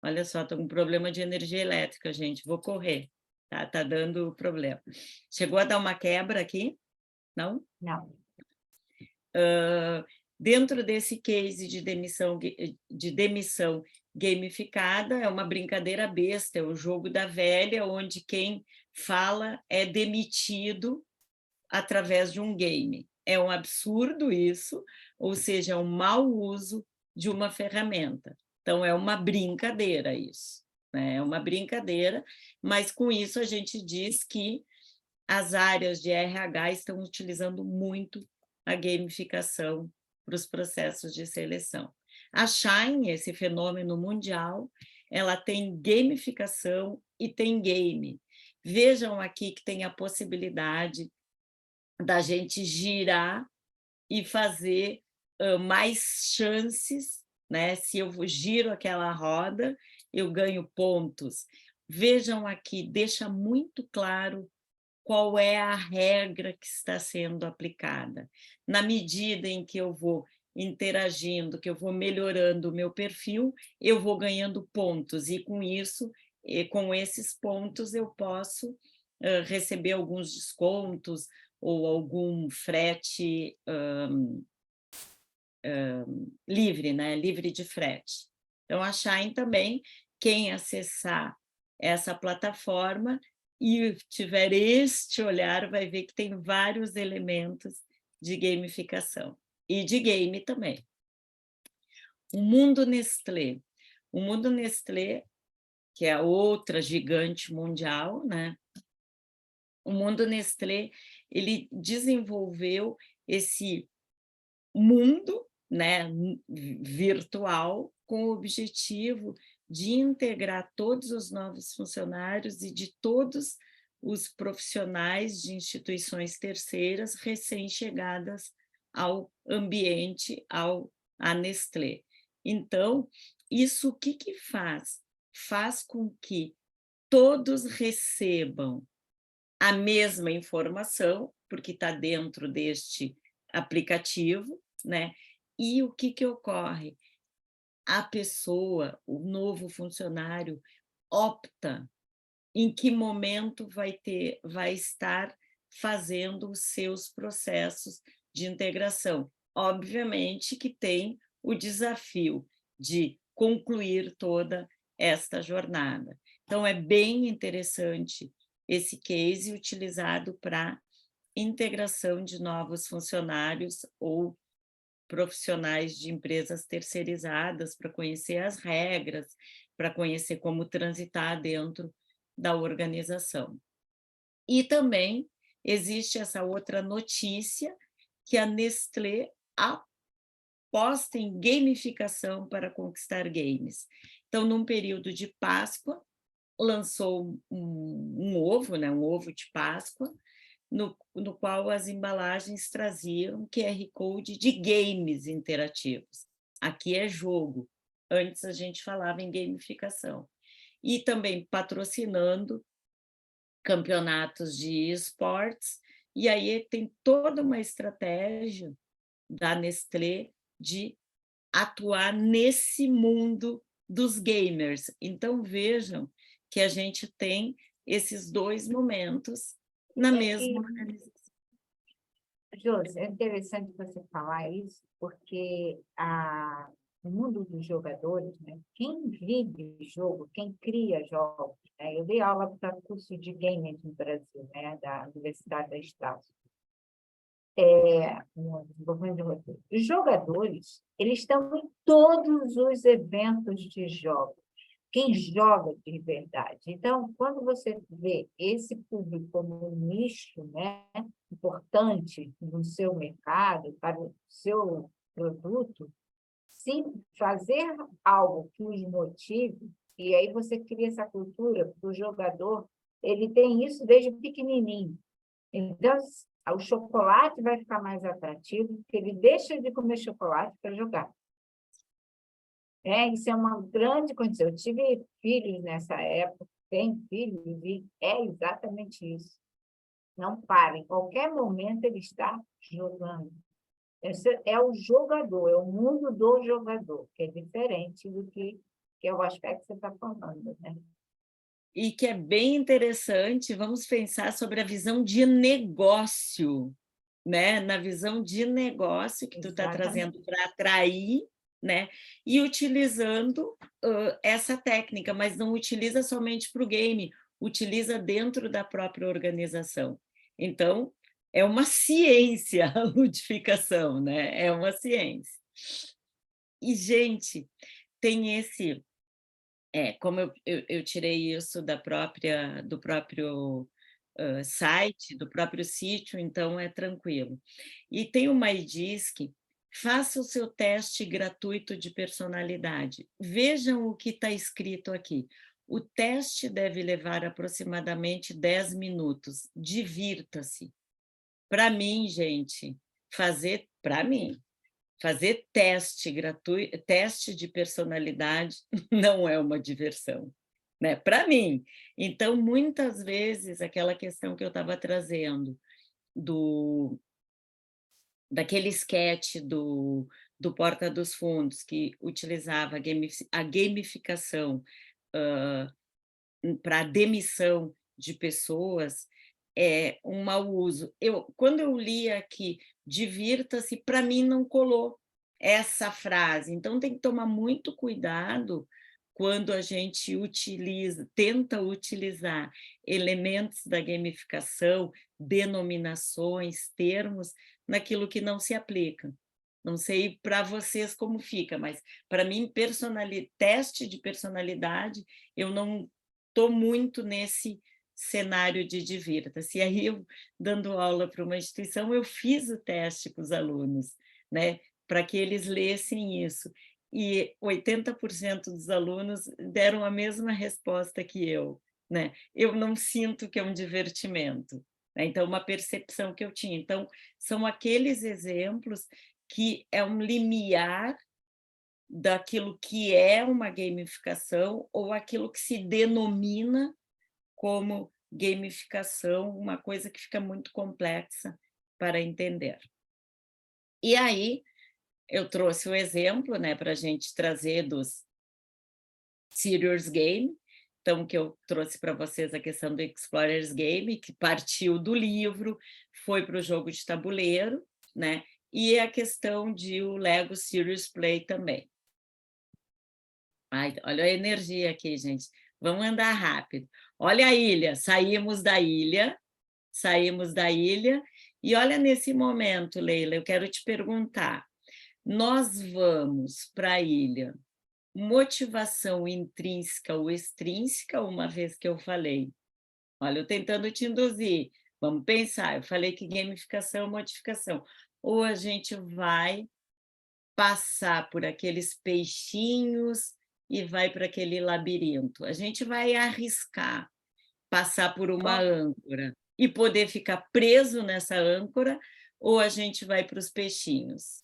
Olha só, estou com problema de energia elétrica, gente, vou correr. Tá dando problema. Chegou a dar uma quebra aqui? Não? Não. Dentro desse case de demissão gamificada, é uma brincadeira besta, é o jogo da velha, onde quem fala é demitido através de um game. É um absurdo isso, ou seja, é um mau uso de uma ferramenta. Então, é uma brincadeira isso, né? É uma brincadeira, mas com isso a gente diz que as áreas de RH estão utilizando muito a gamificação para os processos de seleção. A Shine, esse fenômeno mundial, ela tem gamificação e tem game. Vejam aqui que tem a possibilidade da gente girar e fazer mais chances, né? Se eu giro aquela roda, eu ganho pontos. Vejam aqui, deixa muito claro qual é a regra que está sendo aplicada. Na medida em que eu vou interagindo, que eu vou melhorando o meu perfil, eu vou ganhando pontos, e com isso, com esses pontos, eu posso receber alguns descontos ou algum frete livre, né? Livre de frete. Então, a Shine também, quem acessar essa plataforma e tiver este olhar, vai ver que tem vários elementos de gamificação. E de game também. O Mundo Nestlé. O Mundo Nestlé, que é a outra gigante mundial, né? O Mundo Nestlé, ele desenvolveu esse mundo, né, virtual, com o objetivo de integrar todos os novos funcionários e de todos os profissionais de instituições terceiras recém-chegadas ao ambiente, à Nestlé. Então, isso o que faz? Faz com que todos recebam a mesma informação, porque está dentro deste aplicativo, né? E o que ocorre? A pessoa, o novo funcionário, opta em que momento vai estar fazendo os seus processos de integração. Obviamente que tem o desafio de concluir toda esta jornada. Então, é bem interessante esse case utilizado para integração de novos funcionários ou profissionais de empresas terceirizadas, para conhecer as regras, para conhecer como transitar dentro da organização. E também existe essa outra notícia, que a Nestlé aposta em gamificação para conquistar games. Então, num período de Páscoa, lançou um ovo, né, um ovo de Páscoa, no qual as embalagens traziam QR Code de games interativos. Aqui é jogo, antes a gente falava em gamificação. E também patrocinando campeonatos de esportes, e aí tem toda uma estratégia da Nestlé de atuar nesse mundo dos gamers. Então, vejam que a gente tem esses dois momentos na mesma organização. Josi, é interessante você falar isso, porque no mundo dos jogadores, né, quem vive jogo, quem cria jogos, né, eu dei aula para curso de games no Brasil, né, da Universidade da Estácio, no desenvolvimento de roteiro. Os jogadores, eles estão em todos os eventos de jogos. Quem joga de verdade. Então, quando você vê esse público como um nicho, né, importante no seu mercado, para o seu produto, fazer algo que os motive, e aí você cria essa cultura do jogador, ele tem isso desde pequenininho. Então, o chocolate vai ficar mais atrativo, porque ele deixa de comer chocolate para jogar. Isso é uma grande condição. Eu tive filhos nessa época, tenho filhos, e é exatamente isso. Não para, em qualquer momento ele está jogando. Esse é o jogador, é o mundo do jogador, que é diferente do que é o aspecto que você está falando, né? E que é bem interessante, vamos pensar sobre a visão de negócio, né? Na visão de negócio que tu está trazendo para atrair, né? E utilizando essa técnica, mas não utiliza somente para o game, utiliza dentro da própria organização. Então, é uma ciência a ludificação, né? É uma ciência. E, gente, tem esse... como eu tirei isso do próprio site, do próprio sítio, então é tranquilo. E tem uma IDISC, faça o seu teste gratuito de personalidade. Vejam o que está escrito aqui. O teste deve levar aproximadamente 10 minutos. Divirta-se. Para mim, gente, fazer teste gratuito, teste de personalidade não é uma diversão, né? Para mim. Então, muitas vezes, aquela questão que eu estava trazendo daquele sketch do Porta dos Fundos, que utilizava a gamificação para a demissão de pessoas, é um mau uso. Quando eu li aqui, divirta-se, para mim não colou essa frase. Então, tem que tomar muito cuidado quando a gente tenta utilizar elementos da gamificação, denominações, termos, naquilo que não se aplica. Não sei para vocês como fica, mas para mim, teste de personalidade, eu não estou muito nesse cenário de divirta-se. E aí, eu, dando aula para uma instituição, eu fiz o teste com os alunos, né, para que eles lessem isso. E 80% dos alunos deram a mesma resposta que eu, né? Eu não sinto que é um divertimento. Né? Então, uma percepção que eu tinha. Então, são aqueles exemplos que é um limiar daquilo que é uma gamificação ou aquilo que se denomina como gamificação, uma coisa que fica muito complexa para entender. E aí, eu trouxe o exemplo, né, para a gente trazer dos Serious Game, então, que eu trouxe para vocês a questão do Explorers Game, que partiu do livro, foi para o jogo de tabuleiro, né, e a questão de o Lego Serious Play também. Ai, olha a energia aqui, gente. Vamos andar rápido. Olha a ilha, saímos da ilha, e olha nesse momento, Leila, eu quero te perguntar, nós vamos para a ilha, motivação intrínseca ou extrínseca, uma vez que eu falei, olha, eu tentando te induzir, vamos pensar, eu falei que gamificação é modificação, ou a gente vai passar por aqueles peixinhos e vai para aquele labirinto. A gente vai arriscar passar por uma âncora e poder ficar preso nessa âncora, ou a gente vai para os peixinhos?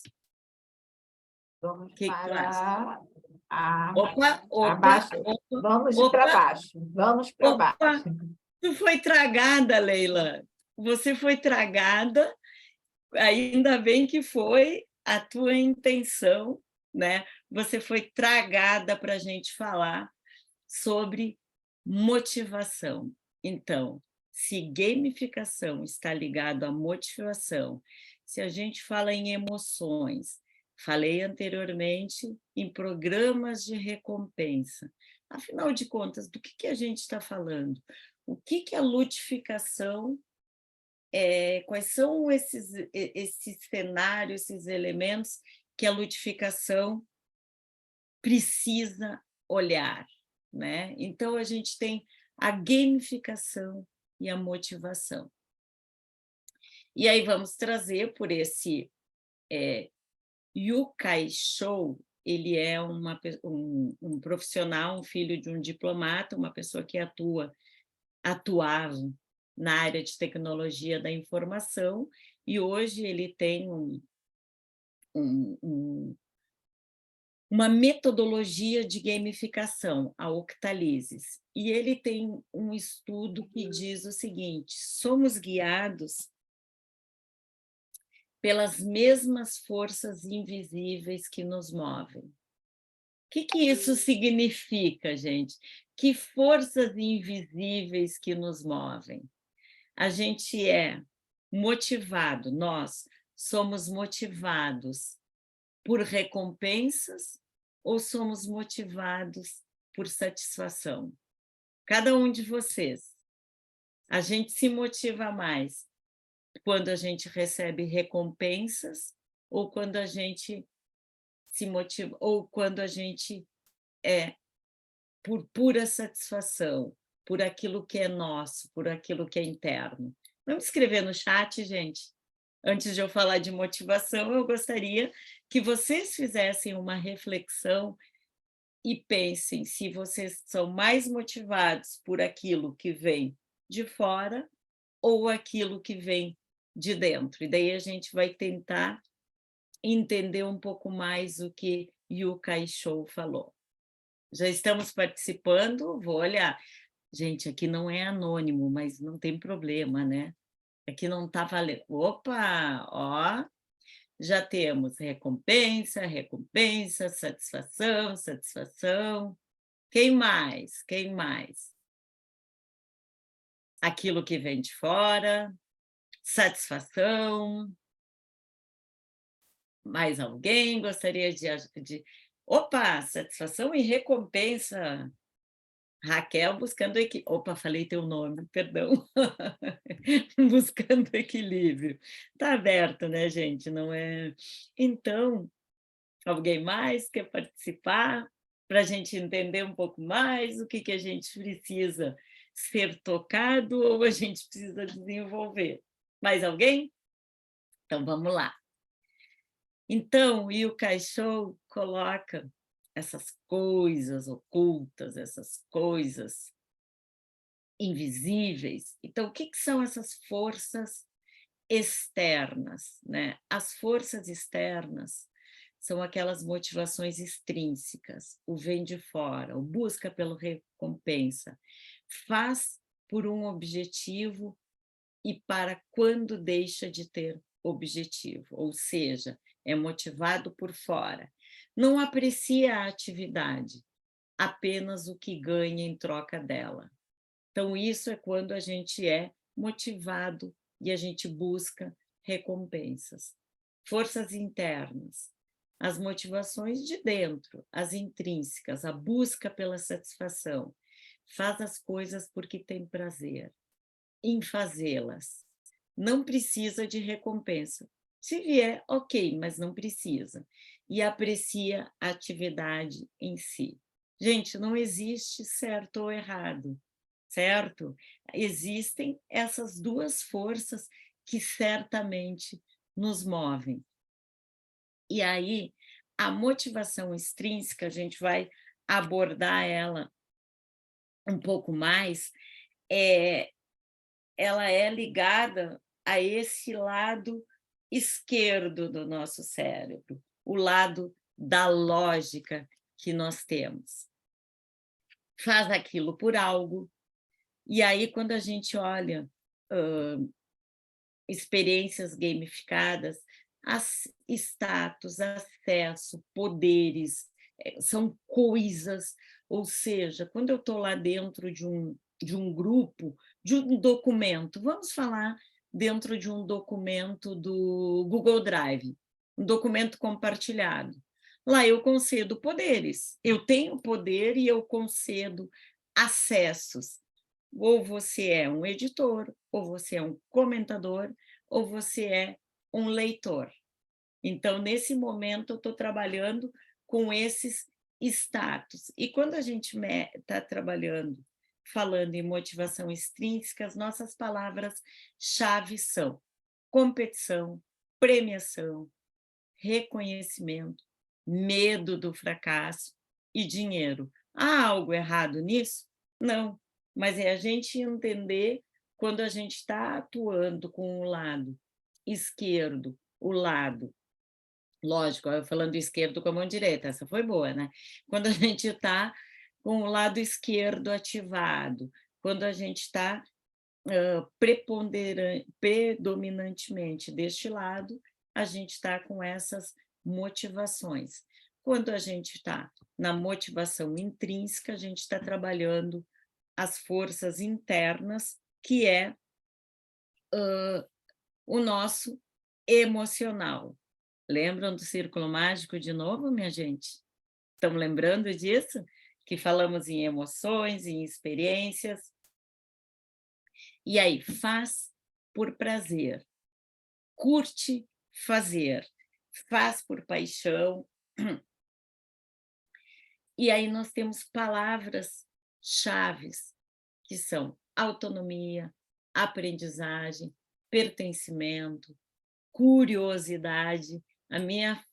Vamos que tu acha? Abaixo. Vamos para baixo. Vamos para baixo. Tu foi tragada, Leila. Você foi tragada, ainda bem que foi a tua intenção, né? Você foi tragada para a gente falar sobre motivação. Então, se gamificação está ligado à motivação, se a gente fala em emoções, falei anteriormente em programas de recompensa. Afinal de contas, do que a gente está falando? O que a ludificação quais são esses cenários, esses elementos que a ludificação precisa olhar, né? Então, a gente tem a gamificação e a motivação. E aí vamos trazer por esse Yukai Show, ele é um profissional, um filho de um diplomata, uma pessoa que atuava na área de tecnologia da informação, e hoje ele tem uma metodologia de gamificação, a Octalysis. E ele tem um estudo que diz o seguinte: somos guiados pelas mesmas forças invisíveis que nos movem. O que isso significa, gente? Que forças invisíveis que nos movem? A gente é motivado, nós somos motivados por recompensas ou somos motivados por satisfação? Cada um de vocês. A gente se motiva mais quando a gente recebe recompensas ou quando a gente se motiva, ou quando a gente é por pura satisfação, por aquilo que é nosso, por aquilo que é interno. Vamos escrever no chat, gente. Antes de eu falar de motivação, eu gostaria que vocês fizessem uma reflexão e pensem se vocês são mais motivados por aquilo que vem de fora ou aquilo que vem de dentro. E daí a gente vai tentar entender um pouco mais o que Yukai Shou falou. Já estamos participando, vou olhar. Gente, aqui não é anônimo, mas não tem problema, né? Aqui não está valendo. Opa, ó, já temos recompensa, recompensa, satisfação, satisfação. Quem mais? Quem mais? Aquilo que vem de fora, satisfação. Mais alguém gostaria de... Opa, satisfação e recompensa. Raquel buscando equilíbrio. Opa, falei teu nome, perdão. Buscando equilíbrio. Está aberto, né, gente? Não é... Então, alguém mais quer participar? Para a gente entender um pouco mais o que a gente precisa ser tocado ou a gente precisa desenvolver. Mais alguém? Então, vamos lá. Então, o Yukai Shou coloca essas coisas ocultas, essas coisas invisíveis. Então, o que são essas forças externas, né? As forças externas são aquelas motivações extrínsecas, o vem de fora, o busca pela recompensa, faz por um objetivo e para quando deixa de ter objetivo, ou seja, é motivado por fora. Não aprecia a atividade, apenas o que ganha em troca dela. Então, isso é quando a gente é motivado e a gente busca recompensas. Forças internas, as motivações de dentro, as intrínsecas, a busca pela satisfação. Faz as coisas porque tem prazer em fazê-las. Não precisa de recompensa. Se vier, ok, mas não precisa. E aprecia a atividade em si. Gente, não existe certo ou errado, certo? Existem essas duas forças que certamente nos movem. E aí, a motivação extrínseca, a gente vai abordar ela um pouco mais, ela é ligada a esse lado esquerdo do nosso cérebro, o lado da lógica que nós temos. Faz aquilo por algo, e aí quando a gente olha experiências gamificadas, status, acesso, poderes, são coisas, ou seja, quando eu estou lá dentro de um grupo, de um documento, vamos falar dentro de um documento do Google Drive, um documento compartilhado. Lá eu concedo poderes, eu tenho poder e eu concedo acessos. Ou você é um editor, ou você é um comentador, ou você é um leitor. Então, nesse momento, eu estou trabalhando com esses status. E quando a gente está trabalhando, falando em motivação extrínseca, as nossas palavras-chave são competição, premiação, reconhecimento, medo do fracasso e dinheiro. Há algo errado nisso? Não, mas é a gente entender quando a gente está atuando com o lado esquerdo, o lado, lógico, eu falando esquerdo com a mão direita, essa foi boa, né? Quando a gente está com o lado esquerdo ativado, quando a gente está predominantemente deste lado, a gente está com essas motivações. Quando a gente está na motivação intrínseca, a gente está trabalhando as forças internas, que é o nosso emocional. Lembram do círculo mágico de novo, minha gente? Estão lembrando disso? Que falamos em emoções, em experiências. E aí, faz por prazer, curte fazer, faz por paixão. E aí nós temos palavras-chaves, que são autonomia, aprendizagem, pertencimento, curiosidade.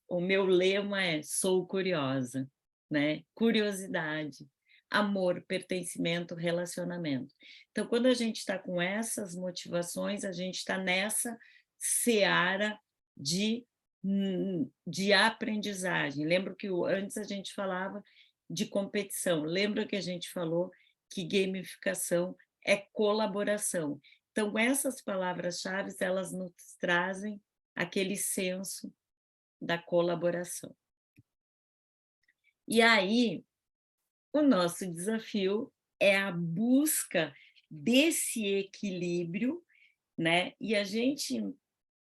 O meu lema é sou curiosa, né? Curiosidade, amor, pertencimento, relacionamento. Então, quando a gente está com essas motivações, a gente está nessa seara de aprendizagem. Lembro que antes a gente falava de competição. Lembra que a gente falou que gamificação é colaboração. Então, essas palavras-chave, elas nos trazem aquele senso da colaboração. E aí, o nosso desafio é a busca desse equilíbrio, né? E a gente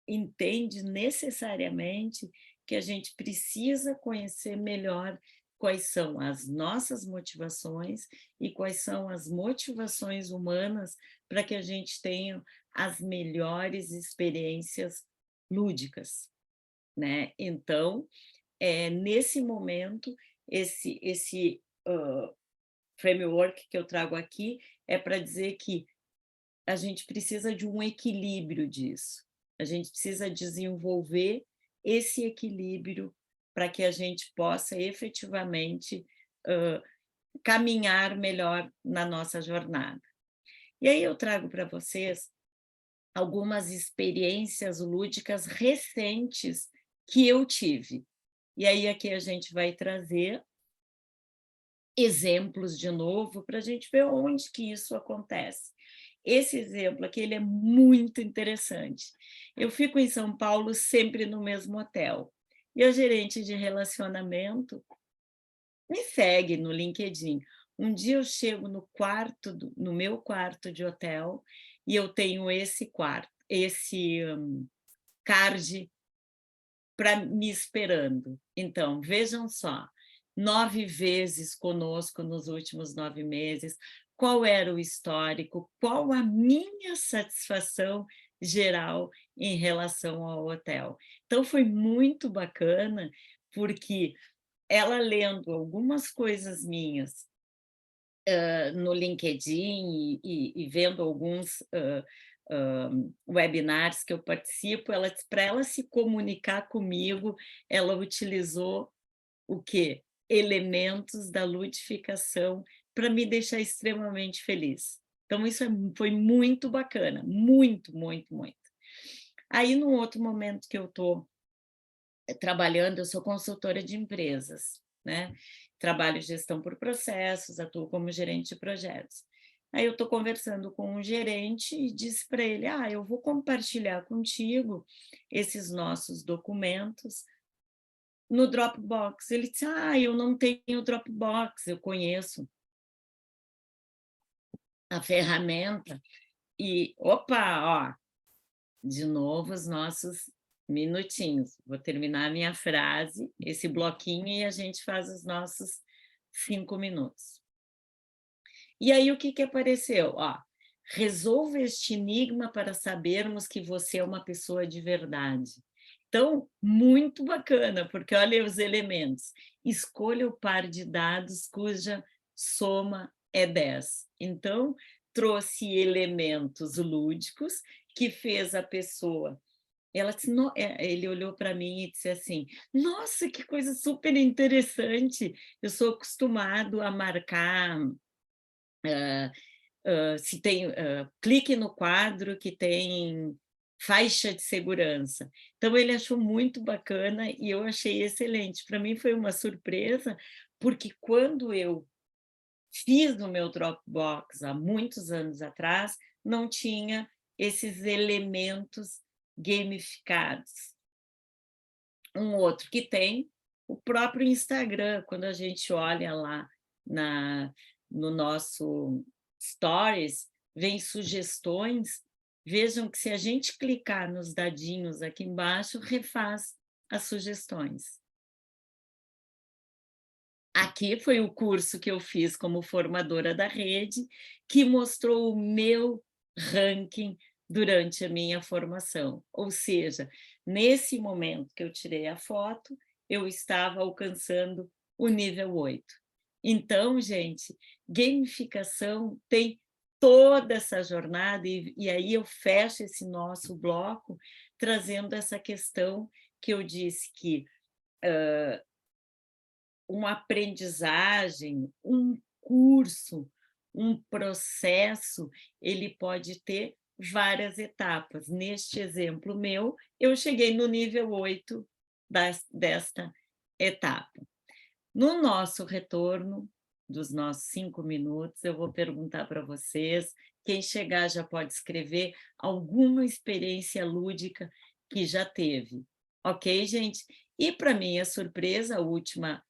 entende necessariamente que a gente precisa conhecer melhor quais são as nossas motivações e quais são as motivações humanas para que a gente tenha as melhores experiências lúdicas, né? Então, nesse momento, esse framework que eu trago aqui é para dizer que a gente precisa de um equilíbrio disso. A gente precisa desenvolver esse equilíbrio para que a gente possa efetivamente caminhar melhor na nossa jornada. E aí eu trago para vocês algumas experiências lúdicas recentes que eu tive. E aí aqui a gente vai trazer exemplos de novo para a gente ver onde que isso acontece. Esse exemplo aqui ele é muito interessante. Eu fico em São Paulo sempre no mesmo hotel. E a gerente de relacionamento me segue no LinkedIn. Um dia eu chego no meu quarto de hotel e eu tenho esse card me esperando. Então, vejam só, 9 vezes conosco nos últimos 9 meses, qual era o histórico, qual a minha satisfação geral em relação ao hotel. Então, foi muito bacana, porque ela lendo algumas coisas minhas no LinkedIn e vendo alguns webinars que eu participo, para ela se comunicar comigo, ela utilizou o quê? Elementos da ludificação para me deixar extremamente feliz. Então, isso foi muito bacana, muito, muito, muito. Aí, num outro momento que eu estou trabalhando, eu sou consultora de empresas, né? Trabalho gestão por processos, atuo como gerente de projetos. Aí eu estou conversando com um gerente e disse para ele, eu vou compartilhar contigo esses nossos documentos no Dropbox. Ele disse, eu não tenho Dropbox, eu conheço a ferramenta. E, opa, de novo os nossos minutinhos. Vou terminar a minha frase, esse bloquinho, e a gente faz os nossos 5 minutos. E aí, o que apareceu? Resolva este enigma para sabermos que você é uma pessoa de verdade. Então, muito bacana, porque olha os elementos. Escolha o par de dados cuja soma é 10. Então, trouxe elementos lúdicos que fez a pessoa Ela disse, ele olhou para mim e disse assim, nossa, que coisa super interessante, eu sou acostumado a marcar, se tem, clique no quadro que tem faixa de segurança. Então, ele achou muito bacana e eu achei excelente. Para mim foi uma surpresa, porque quando eu fiz no meu Dropbox há muitos anos atrás, não tinha esses elementos gamificados. Um outro que tem, o próprio Instagram, quando a gente olha lá no nosso Stories, vem sugestões, vejam que se a gente clicar nos dadinhos aqui embaixo, refaz as sugestões. Aqui foi o curso que eu fiz como formadora da rede, que mostrou o meu ranking durante a minha formação. Ou seja, nesse momento que eu tirei a foto, eu estava alcançando o nível 8. Então, gente, gamificação tem toda essa jornada, e aí eu fecho esse nosso bloco trazendo essa questão que eu disse que uma aprendizagem, um curso, um processo, ele pode ter várias etapas. Neste exemplo meu, eu cheguei no nível 8 desta etapa. No nosso retorno, dos nossos 5 minutos, eu vou perguntar para vocês, quem chegar já pode escrever alguma experiência lúdica que já teve. Ok, gente? E, para minha surpresa, o último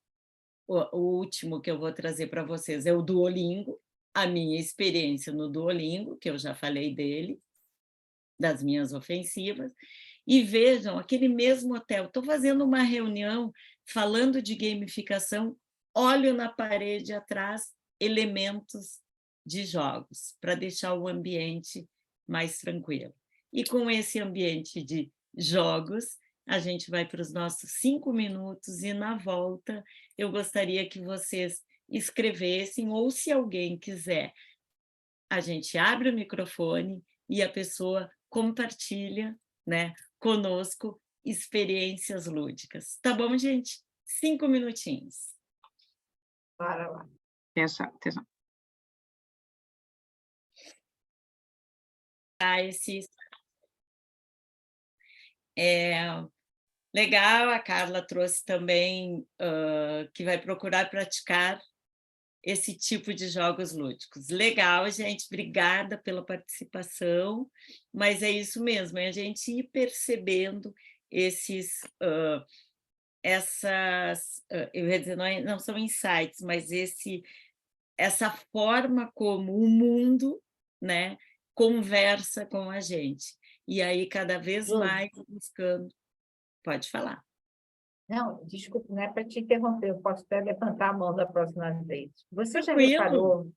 que eu vou trazer para vocês é o Duolingo, a minha experiência no Duolingo, que eu já falei dele, das minhas ofensivas, e vejam, aquele mesmo hotel, estou fazendo uma reunião falando de gamificação, olho na parede atrás elementos de jogos, para deixar o ambiente mais tranquilo. E com esse ambiente de jogos, a gente vai para os nossos 5 minutos e, na volta, eu gostaria que vocês escrevessem, ou se alguém quiser, a gente abre o microfone e a pessoa compartilha, né, conosco experiências lúdicas. Tá bom, gente? 5 minutinhos. Bora lá. Até já. Legal, a Carla trouxe também que vai procurar praticar esse tipo de jogos lúdicos. Legal, gente, obrigada pela participação, mas é isso mesmo, é a gente ir percebendo eu ia dizer, não são insights, mas essa forma como o mundo, né, conversa com a gente. E aí, cada vez mais buscando... Pode falar. Não, desculpa, não é para te interromper, eu posso até levantar a mão da próxima vez. Você já Tranquilo. reparou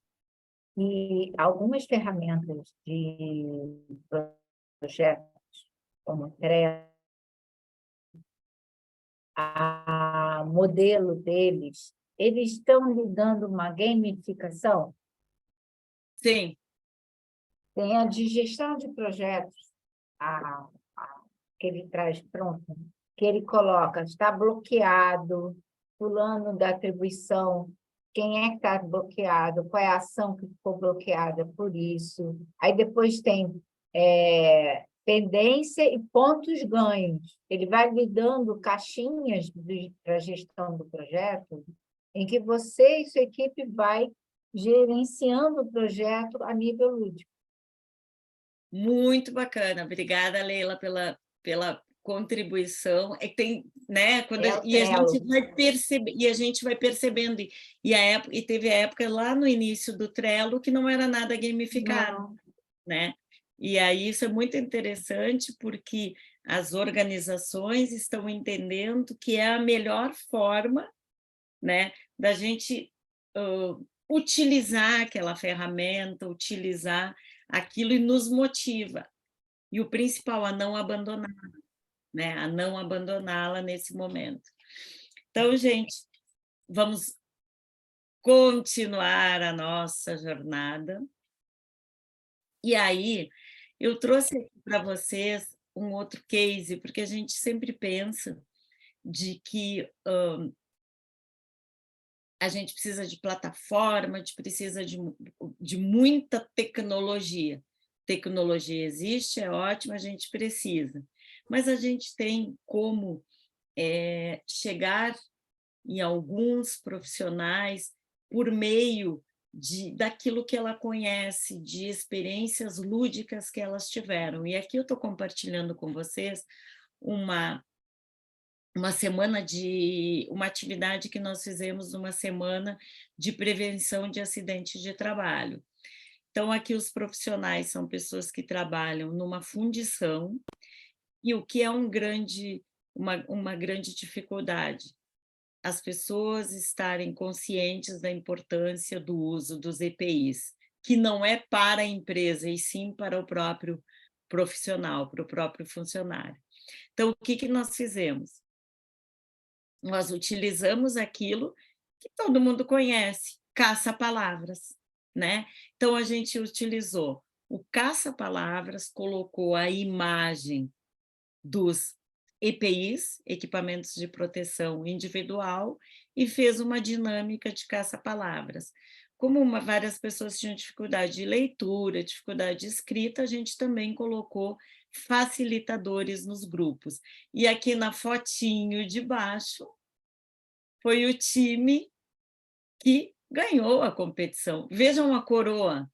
que algumas ferramentas de projetos, como Trello, a modelo deles, eles estão lhe dando uma gamificação? Sim. Tem a de gestão de projetos, que ele traz pronto, que ele coloca, está bloqueado, fulano da atribuição, quem é que está bloqueado, qual é a ação que ficou bloqueada por isso. Aí depois tem pendência e pontos ganhos. Ele vai lhe dando caixinhas para a gestão do projeto, em que você e sua equipe vai gerenciando o projeto a nível lúdico. Muito bacana. Obrigada, Leila, pela contribuição. É que tem, né, a gente vai percebendo, e teve a época lá no início do Trello que não era nada gamificado, né? E aí isso é muito interessante, porque as organizações estão entendendo que é a melhor forma, né, da gente utilizar aquela ferramenta, utilizar aquilo, e nos motiva. E o principal, a não abandoná-la, né? A não abandoná-la nesse momento. Então, gente, vamos continuar a nossa jornada. E aí, eu trouxe aqui para vocês case, porque a gente sempre pensa de que a gente precisa de plataforma, a gente precisa de muita tecnologia. Tecnologia existe, é ótimo, a gente precisa. Mas a gente tem como chegar em alguns profissionais por meio daquilo que ela conhece, de experiências lúdicas que elas tiveram. E aqui eu estou compartilhando com vocês uma atividade que nós fizemos numa semana de prevenção de acidentes de trabalho. Então, aqui os profissionais são pessoas que trabalham numa fundição, e o que é uma grande dificuldade? As pessoas estarem conscientes da importância do uso dos EPIs, que não é para a empresa, e sim para o próprio profissional, para o próprio funcionário. Então, o que nós fizemos? Nós utilizamos aquilo que todo mundo conhece, caça-palavras, né? Então, a gente utilizou o caça-palavras, colocou a imagem dos EPIs, equipamentos de proteção individual, e fez uma dinâmica de caça-palavras. Como várias pessoas tinham dificuldade de leitura, dificuldade de escrita, a gente também colocou facilitadores nos grupos. E aqui na fotinho de baixo foi o time que ganhou a competição. Vejam a coroa.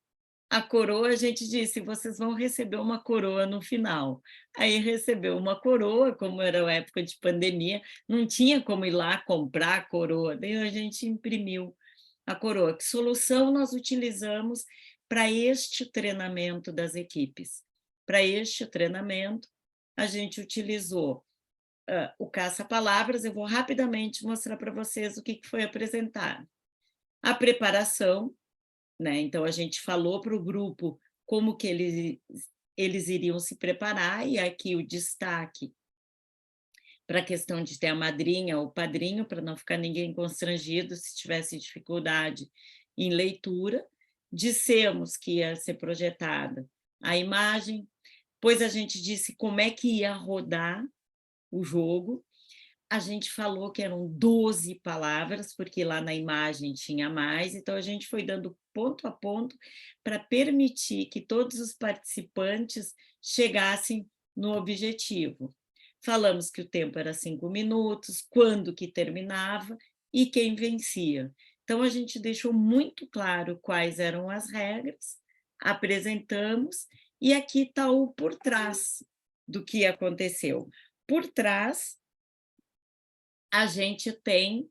A coroa, a gente disse, vocês vão receber uma coroa no final. Aí recebeu uma coroa, como era a época de pandemia, não tinha como ir lá comprar a coroa, daí a gente imprimiu a coroa. Que solução nós utilizamos para este treinamento das equipes? Para este treinamento, a gente utilizou o caça-palavras. Eu vou rapidamente mostrar para vocês o que foi apresentado. A preparação, né? Então, a gente falou para o grupo como que eles iriam se preparar, e aqui o destaque para a questão de ter a madrinha ou padrinho, para não ficar ninguém constrangido se tivesse dificuldade em leitura. Dissemos que ia ser projetada a imagem, depois a gente disse como é que ia rodar o jogo. A gente falou que eram 12 palavras, porque lá na imagem tinha mais, então a gente foi dando ponto a ponto para permitir que todos os participantes chegassem no objetivo. Falamos que o tempo era 5 minutos, quando que terminava e quem vencia. Então, a gente deixou muito claro quais eram as regras, apresentamos, e aqui está o por trás do que aconteceu. Por trás, a gente tem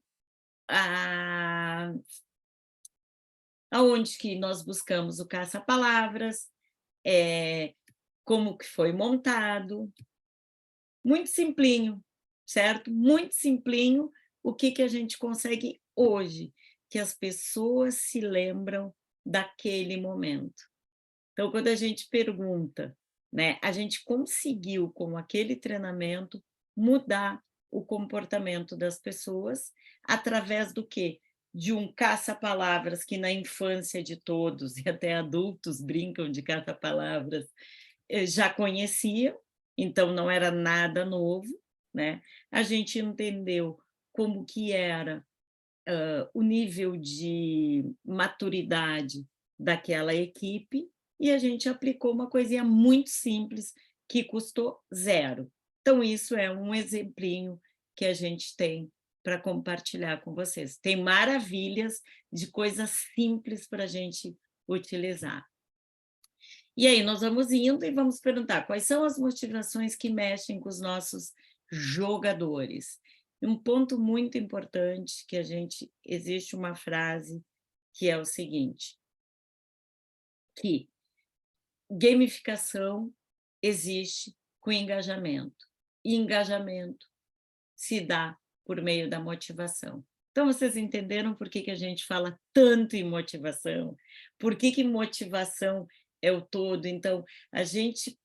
aonde que nós buscamos o caça-palavras, como que foi montado, muito simplinho, certo? Muito simplinho, o que a gente consegue hoje, que as pessoas se lembram daquele momento. Então, quando a gente pergunta, né, a gente conseguiu, com aquele treinamento, mudar o comportamento das pessoas através do quê? De um caça-palavras que na infância de todos, e até adultos brincam de caça-palavras, já conheciam, então não era nada novo, né? A gente entendeu como que era o nível de maturidade daquela equipe, e a gente aplicou uma coisinha muito simples que custou 0. Então, isso é um exemplinho que a gente tem para compartilhar com vocês. Tem maravilhas de coisas simples para a gente utilizar. E aí, nós vamos indo e vamos perguntar quais são as motivações que mexem com os nossos jogadores. Um ponto muito importante que existe uma frase que é o seguinte, que gamificação existe com engajamento, e engajamento se dá por meio da motivação. Então, vocês entenderam por que a gente fala tanto em motivação? Por que motivação é o todo? Então, a gente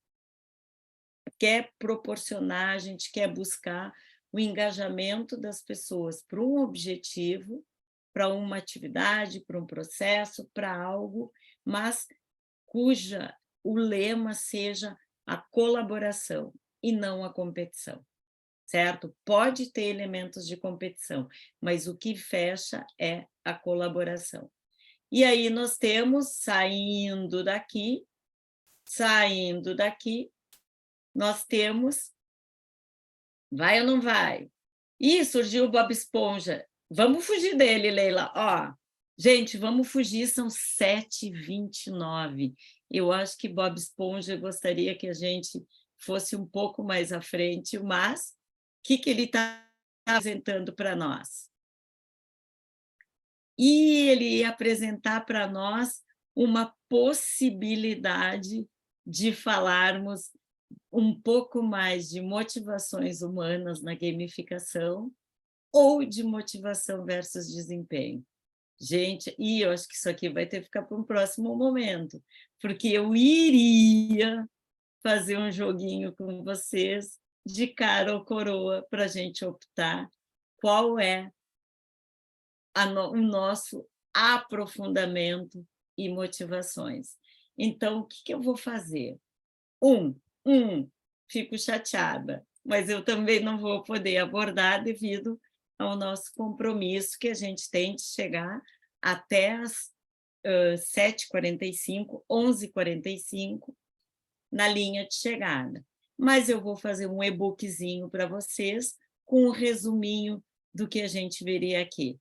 quer proporcionar, a gente quer buscar o engajamento das pessoas para um objetivo, para uma atividade, para um processo, para algo, mas o lema seja a colaboração. e não a competição, certo? Pode ter elementos de competição, mas o que fecha é a colaboração. E aí nós temos, saindo daqui, nós temos... Vai ou não vai? Ih, surgiu o Bob Esponja. Vamos fugir dele, Leila. Ó, gente, vamos fugir, são 7h29. Eu acho que Bob Esponja gostaria que a gente fosse um pouco mais à frente, mas o que ele está apresentando para nós? E ele ia apresentar para nós uma possibilidade de falarmos um pouco mais de motivações humanas na gamificação ou de motivação versus desempenho. Gente, e eu acho que isso aqui vai ter que ficar para um próximo momento, porque eu iria fazer um joguinho com vocês de cara ou coroa para a gente optar qual é o nosso aprofundamento e motivações. Então, o que eu vou fazer? Fico chateada, mas eu também não vou poder abordar devido ao nosso compromisso que a gente tem de chegar até as 7h45, 11h45, na linha de chegada. Mas eu vou fazer um e-bookzinho para vocês com um resuminho do que a gente veria aqui.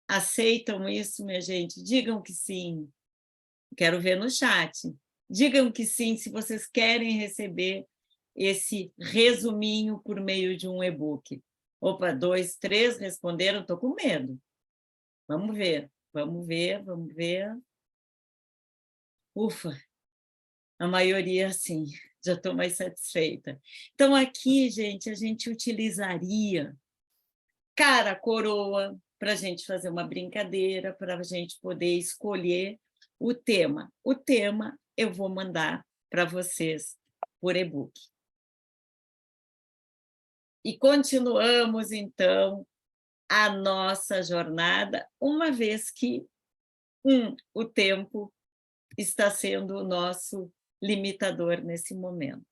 Aceitam isso, minha gente? Digam que sim. Quero ver no chat. Digam que sim, se vocês querem receber esse resuminho por meio de um e-book. Opa, 2, 3 responderam, estou com medo. Vamos ver. Ufa, a maioria sim, já estou mais satisfeita. Então, aqui, gente, a gente utilizaria cara, coroa, para a gente fazer uma brincadeira, para a gente poder escolher o tema. O tema eu vou mandar para vocês por e-book. E continuamos, então, a nossa jornada, uma vez que o tempo está sendo o nosso limitador nesse momento.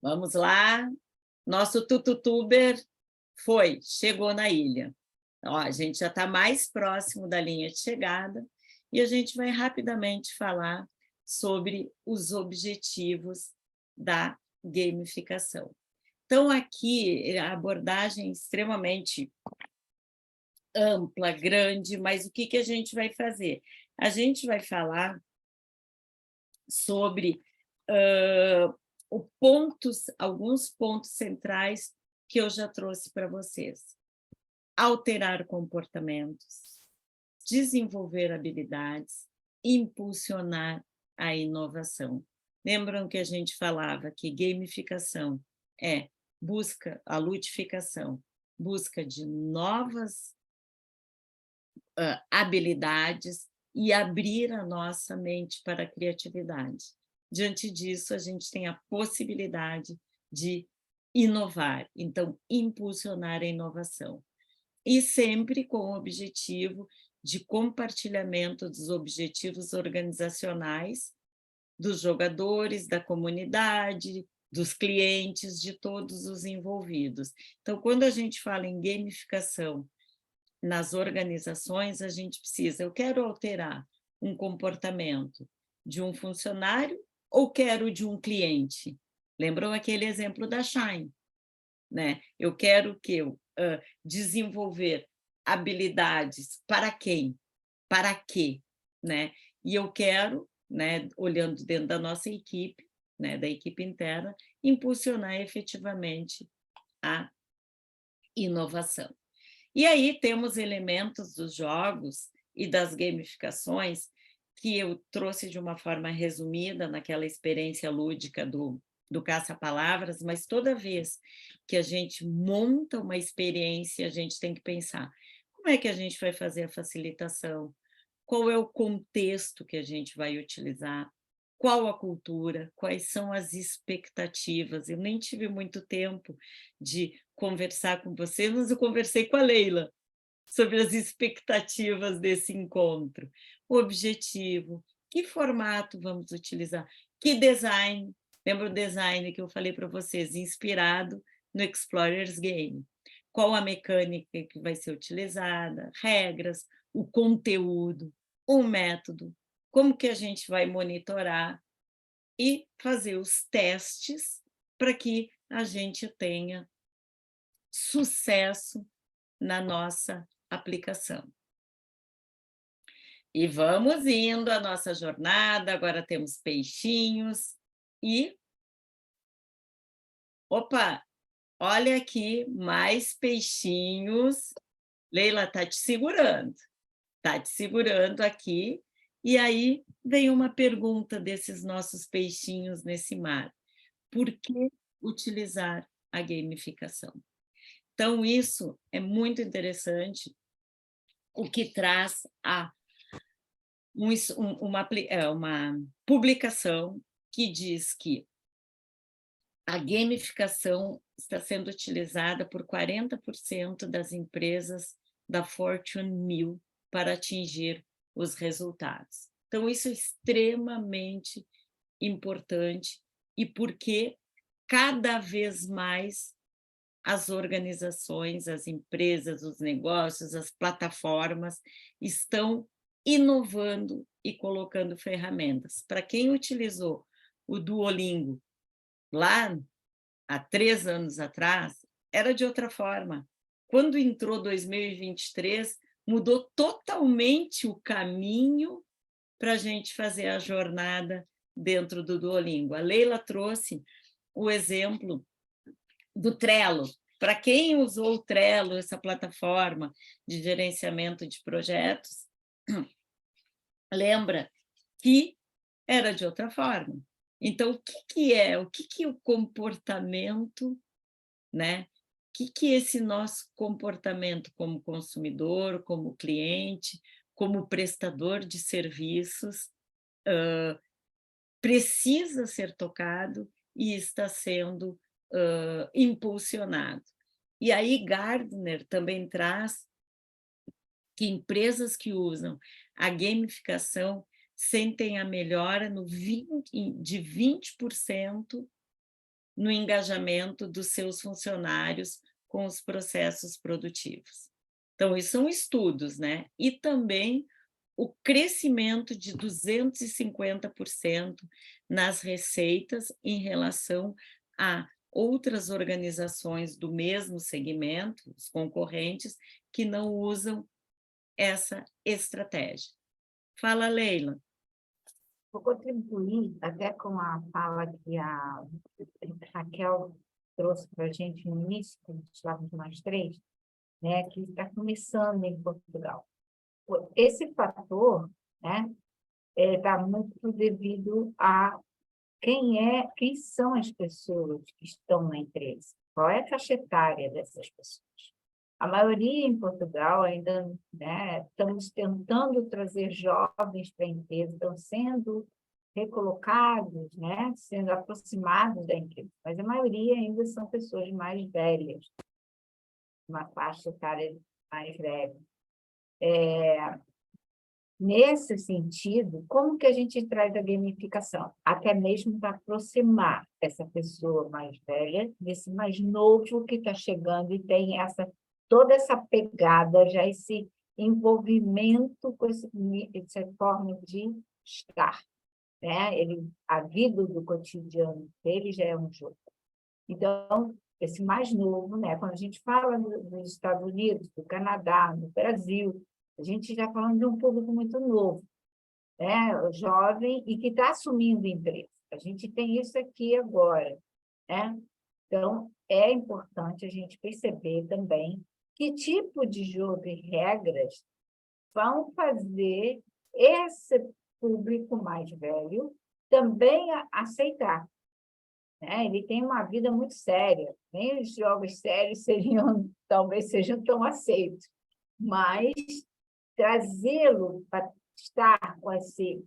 Vamos lá. Nosso tututuber chegou na ilha. Ó, a gente já está mais próximo da linha de chegada e a gente vai rapidamente falar sobre os objetivos da gamificação. Então, aqui, a abordagem extremamente ampla, grande, mas o que a gente vai fazer? A gente vai falar sobre alguns pontos centrais que eu já trouxe para vocês. Alterar comportamentos, desenvolver habilidades, impulsionar a inovação. Lembram que a gente falava que gamificação é a ludificação, busca de novas habilidades e abrir a nossa mente para a criatividade. Diante disso, a gente tem a possibilidade de inovar, então, impulsionar a inovação. E sempre com o objetivo de compartilhamento dos objetivos organizacionais dos jogadores, da comunidade, dos clientes, de todos os envolvidos. Então, quando a gente fala em gamificação nas organizações, a gente precisa, eu quero alterar um comportamento de um funcionário ou quero de um cliente? Lembram aquele exemplo da Shine, né? Eu quero desenvolver habilidades para quem? Para quê? Né? E eu quero, né, olhando dentro da nossa equipe, né, da equipe interna, impulsionar efetivamente a inovação. E aí temos elementos dos jogos e das gamificações que eu trouxe de uma forma resumida naquela experiência lúdica do caça-palavras, mas toda vez que a gente monta uma experiência, a gente tem que pensar como é que a gente vai fazer a facilitação, qual é o contexto que a gente vai utilizar, qual a cultura, quais são as expectativas. Eu nem tive muito tempo de conversar com vocês, mas eu conversei com a Leila sobre as expectativas desse encontro. O objetivo, que formato vamos utilizar, que design, Lembra o design que eu falei para vocês, inspirado no Explorers Game? Qual a mecânica que vai ser utilizada, regras, o conteúdo, o método, como que a gente vai monitorar e fazer os testes para que a gente tenha sucesso na nossa aplicação. E vamos indo a nossa jornada, agora temos peixinhos e... Opa, olha aqui, mais peixinhos. Leila, está te segurando aqui. E aí vem uma pergunta desses nossos peixinhos nesse mar. Por que utilizar a gamificação? Então, isso é muito interessante, o que traz a uma publicação que diz que a gamificação está sendo utilizada por 40% das empresas da Fortune 1000 para atingir os resultados. Então, isso é extremamente importante e porque cada vez mais as organizações, as empresas, os negócios, as plataformas estão inovando e colocando ferramentas. Para quem utilizou o Duolingo lá há 3 anos atrás, era de outra forma. Quando entrou 2023, mudou totalmente o caminho para a gente fazer a jornada dentro do Duolingo. A Leila trouxe o exemplo do Trello. Para quem usou o Trello, essa plataforma de gerenciamento de projetos, lembra que era de outra forma. Então, o que é o comportamento, né? O que esse nosso comportamento como consumidor, como cliente, como prestador de serviços, precisa ser tocado e está sendo impulsionado. E aí Gardner também traz que empresas que usam a gamificação sentem a melhora de 20% no engajamento dos seus funcionários com os processos produtivos. Então, isso são estudos, né? E também o crescimento de 250% nas receitas em relação a outras organizações do mesmo segmento, os concorrentes, que não usam essa estratégia. Fala, Leila. Vou contribuir até com a fala que a Raquel trouxe para a gente no início, quando estávamos nós três, né, que está começando em Portugal. Esse fator, né, está muito devido a quem são as pessoas que estão na empresa, qual é a faixa etária dessas pessoas. A maioria em Portugal ainda, né, estamos tentando trazer jovens para a empresa, estão sendo recolocados, né, sendo aproximados da empresa, mas a maioria ainda são pessoas mais velhas, uma faixa etária mais velha. Nesse sentido, como que a gente traz a gamificação? Até mesmo para aproximar essa pessoa mais velha desse mais novo que está chegando e tem toda essa pegada, já esse envolvimento com essa forma de estar. Né? A vida do cotidiano dele já é um jogo. Então, esse mais novo, né? Quando a gente fala dos Estados Unidos, do Canadá, do Brasil, a gente já falando de um público muito novo, né? O jovem e que está assumindo empresa. A gente tem isso aqui agora, né? Então, é importante a gente perceber também que tipo de jogo e regras vão fazer esse público mais velho também aceitar. Né? Ele tem uma vida muito séria, nem os jogos sérios talvez sejam tão aceitos, mas trazê-lo para estar com esse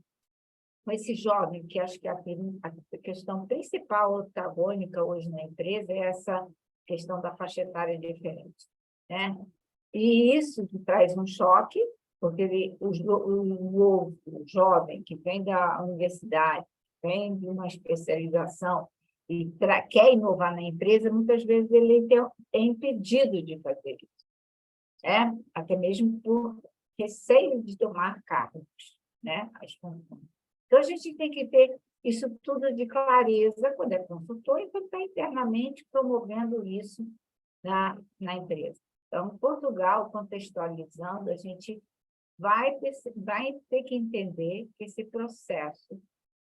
jovem, que acho que a questão principal antagônica hoje na empresa é essa questão da faixa etária diferente. Né? E isso traz um choque, porque o jovem que vem da universidade, vem de uma especialização e quer inovar na empresa, muitas vezes ele é impedido de fazer isso, né? Até mesmo por receio de tomar cargos, né? As funções. Então, a gente tem que ter isso tudo de clareza quando é consultor e quando está internamente promovendo isso na empresa. Então, Portugal, contextualizando, a gente vai ter que entender que esse processo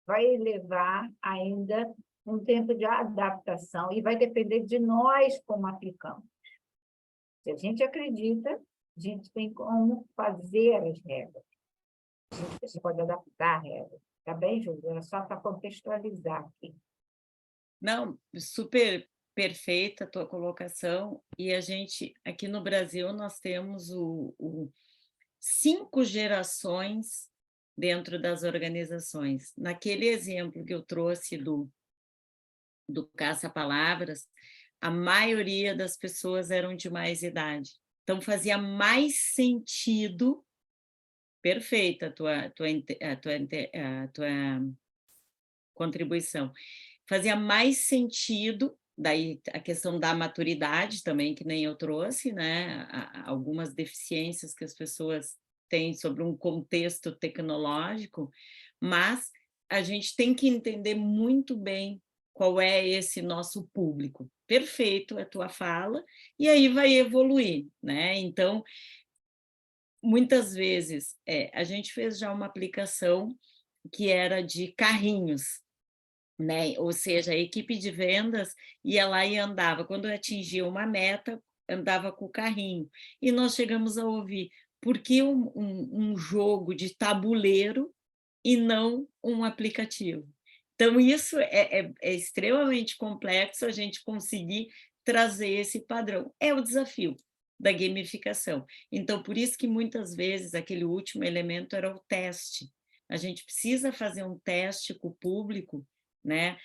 vai levar ainda um tempo de adaptação e vai depender de nós como aplicamos. Se a gente acredita, a gente tem como fazer as regras. A gente pode adaptar a regra. Tá bem, Júlia? Era só para contextualizar aqui. Não, super perfeita a tua colocação. E a gente, aqui no Brasil, nós temos 5 gerações dentro das organizações. Naquele exemplo que eu trouxe do caça-palavras, a maioria das pessoas eram de mais idade. Então, fazia mais sentido. Perfeita a tua contribuição. Fazia mais sentido, daí a questão da maturidade também, que nem eu trouxe, né? Algumas deficiências que as pessoas têm sobre um contexto tecnológico, mas a gente tem que entender muito bem qual é esse nosso público. Perfeito a tua fala, e aí vai evoluir, né? Então, muitas vezes, a gente fez já uma aplicação que era de carrinhos, né? Ou seja, a equipe de vendas ia lá e andava. Quando atingia uma meta, andava com o carrinho. E nós chegamos a ouvir, por que um jogo de tabuleiro e não um aplicativo? Então, isso é extremamente complexo a gente conseguir trazer esse padrão. É o desafio da gamificação. Então, por isso que muitas vezes aquele último elemento era o teste. A gente precisa fazer um teste com o público, né?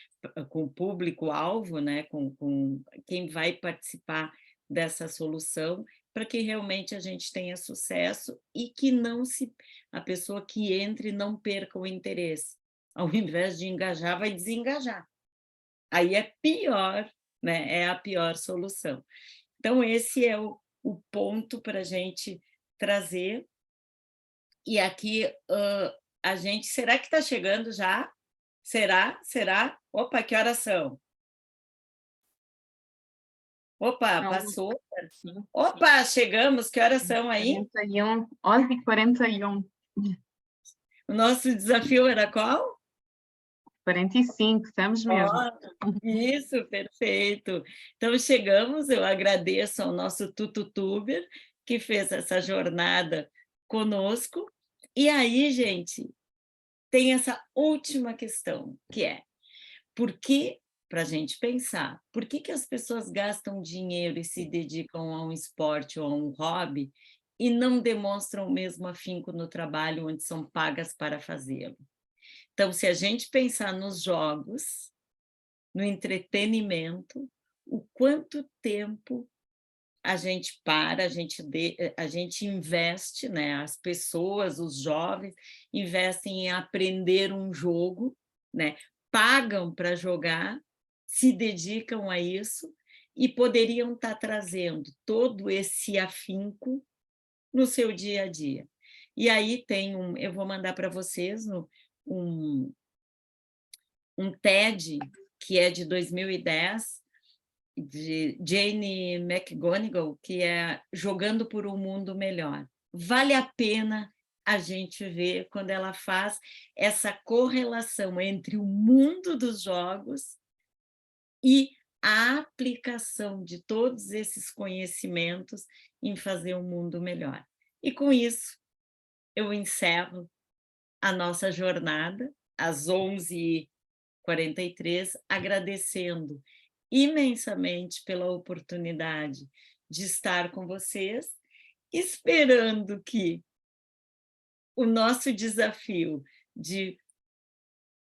Com o público-alvo, né? Com quem vai participar dessa solução, para que realmente a gente tenha sucesso e que a pessoa que entre não perca o interesse. Ao invés de engajar, vai desengajar. Aí é pior, né? É a pior solução. Então, esse é o ponto para a gente trazer. E aqui, a gente... Será que está chegando já? Será? Opa, que horas são? Opa, passou. Sim. Opa, chegamos. Que horas são aí? 11h41. O nosso desafio era qual? 45, estamos mesmo. Isso, perfeito. Então, chegamos, eu agradeço ao nosso tututuber, que fez essa jornada conosco. E aí, gente, tem essa última questão, que é, para a gente pensar, por que as pessoas gastam dinheiro e se dedicam a um esporte ou a um hobby e não demonstram o mesmo afinco no trabalho onde são pagas para fazê-lo? Então, se a gente pensar nos jogos, no entretenimento, o quanto tempo a gente a gente investe, né? As pessoas, os jovens, investem em aprender um jogo, né? Pagam para jogar, se dedicam a isso e poderiam estar trazendo todo esse afinco no seu dia a dia. E aí eu vou mandar para vocês um TED, que é de 2010, de Jane McGonigal, que é Jogando por um Mundo Melhor. Vale a pena a gente ver quando ela faz essa correlação entre o mundo dos jogos e a aplicação de todos esses conhecimentos em fazer um mundo melhor. E com isso, eu encerro a nossa jornada às 11h43, agradecendo imensamente pela oportunidade de estar com vocês, esperando que o nosso desafio de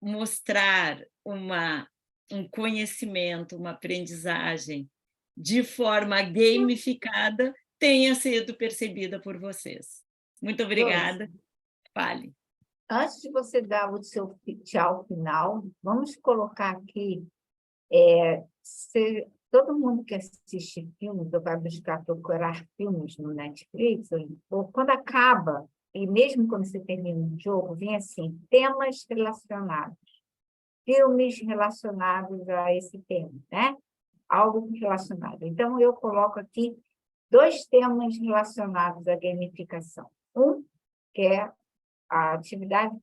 mostrar um conhecimento, uma aprendizagem de forma gamificada tenha sido percebida por vocês. Muito obrigada. Fale. Antes de você dar o seu tchau final, vamos colocar aqui, todo mundo que assiste filmes, ou vai buscar procurar filmes no Netflix, ou quando acaba, e mesmo quando você termina um jogo, vem assim, temas relacionados, filmes relacionados a esse tema, né? Algo relacionado. Então, eu coloco aqui 2 temas relacionados à gamificação. Um, que é a atividade,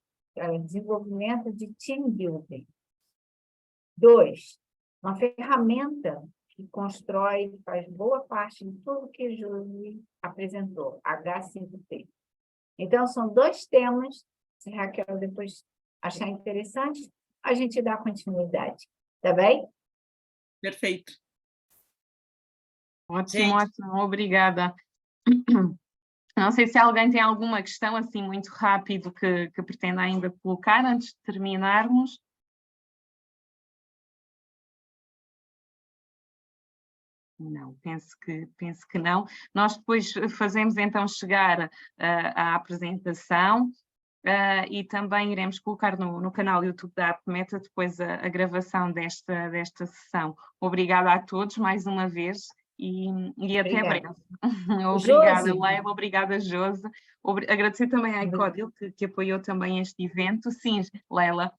desenvolvimento de team building. 2, uma ferramenta que constrói, faz boa parte de tudo que a Josi apresentou, H5P. Então, são 2 temas, se a Raquel depois achar interessante, a gente dá continuidade. Tá bem? Perfeito. Ótimo, ótimo, obrigada. Não sei se alguém tem alguma questão assim muito rápido que pretenda ainda colocar antes de terminarmos. Não, penso que não. Nós depois fazemos então chegar a apresentação e também iremos colocar no canal YouTube da AppMeta depois a gravação desta sessão. Obrigada a todos mais uma vez e até breve. Obrigada, Josi. Leila, obrigada, Josi. Agradecer também à Ecodil que apoiou também este evento. Sim, Leila.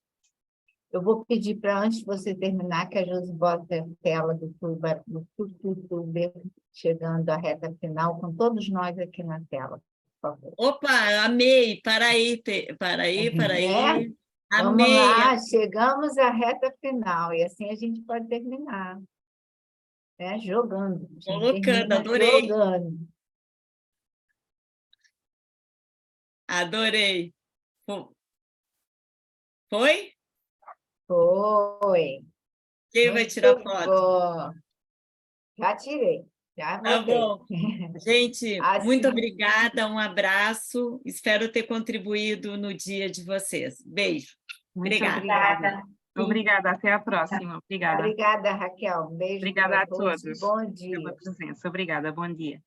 Eu vou pedir para, antes de você terminar, que a Josi bote a tela do YouTube chegando à reta final, com todos nós aqui na tela, por favor. Opa, amei! Para aí. Vamos Amei! lá, chegamos à reta final, e assim a gente pode terminar. Jogando. Colocando, adorei. Jogando. Adorei. Foi? Foi. Quem vai tirar foto? Bom. Já tirei. Já Tá botei. bom. Gente, Assim. muito obrigada, um abraço. Espero ter contribuído no dia de vocês. Beijo. Muito Obrigada. Obrigada, até a próxima. Obrigada. Obrigada, Raquel. Um beijo. Obrigada a todos Bom dia. pela presença. Obrigada, bom dia.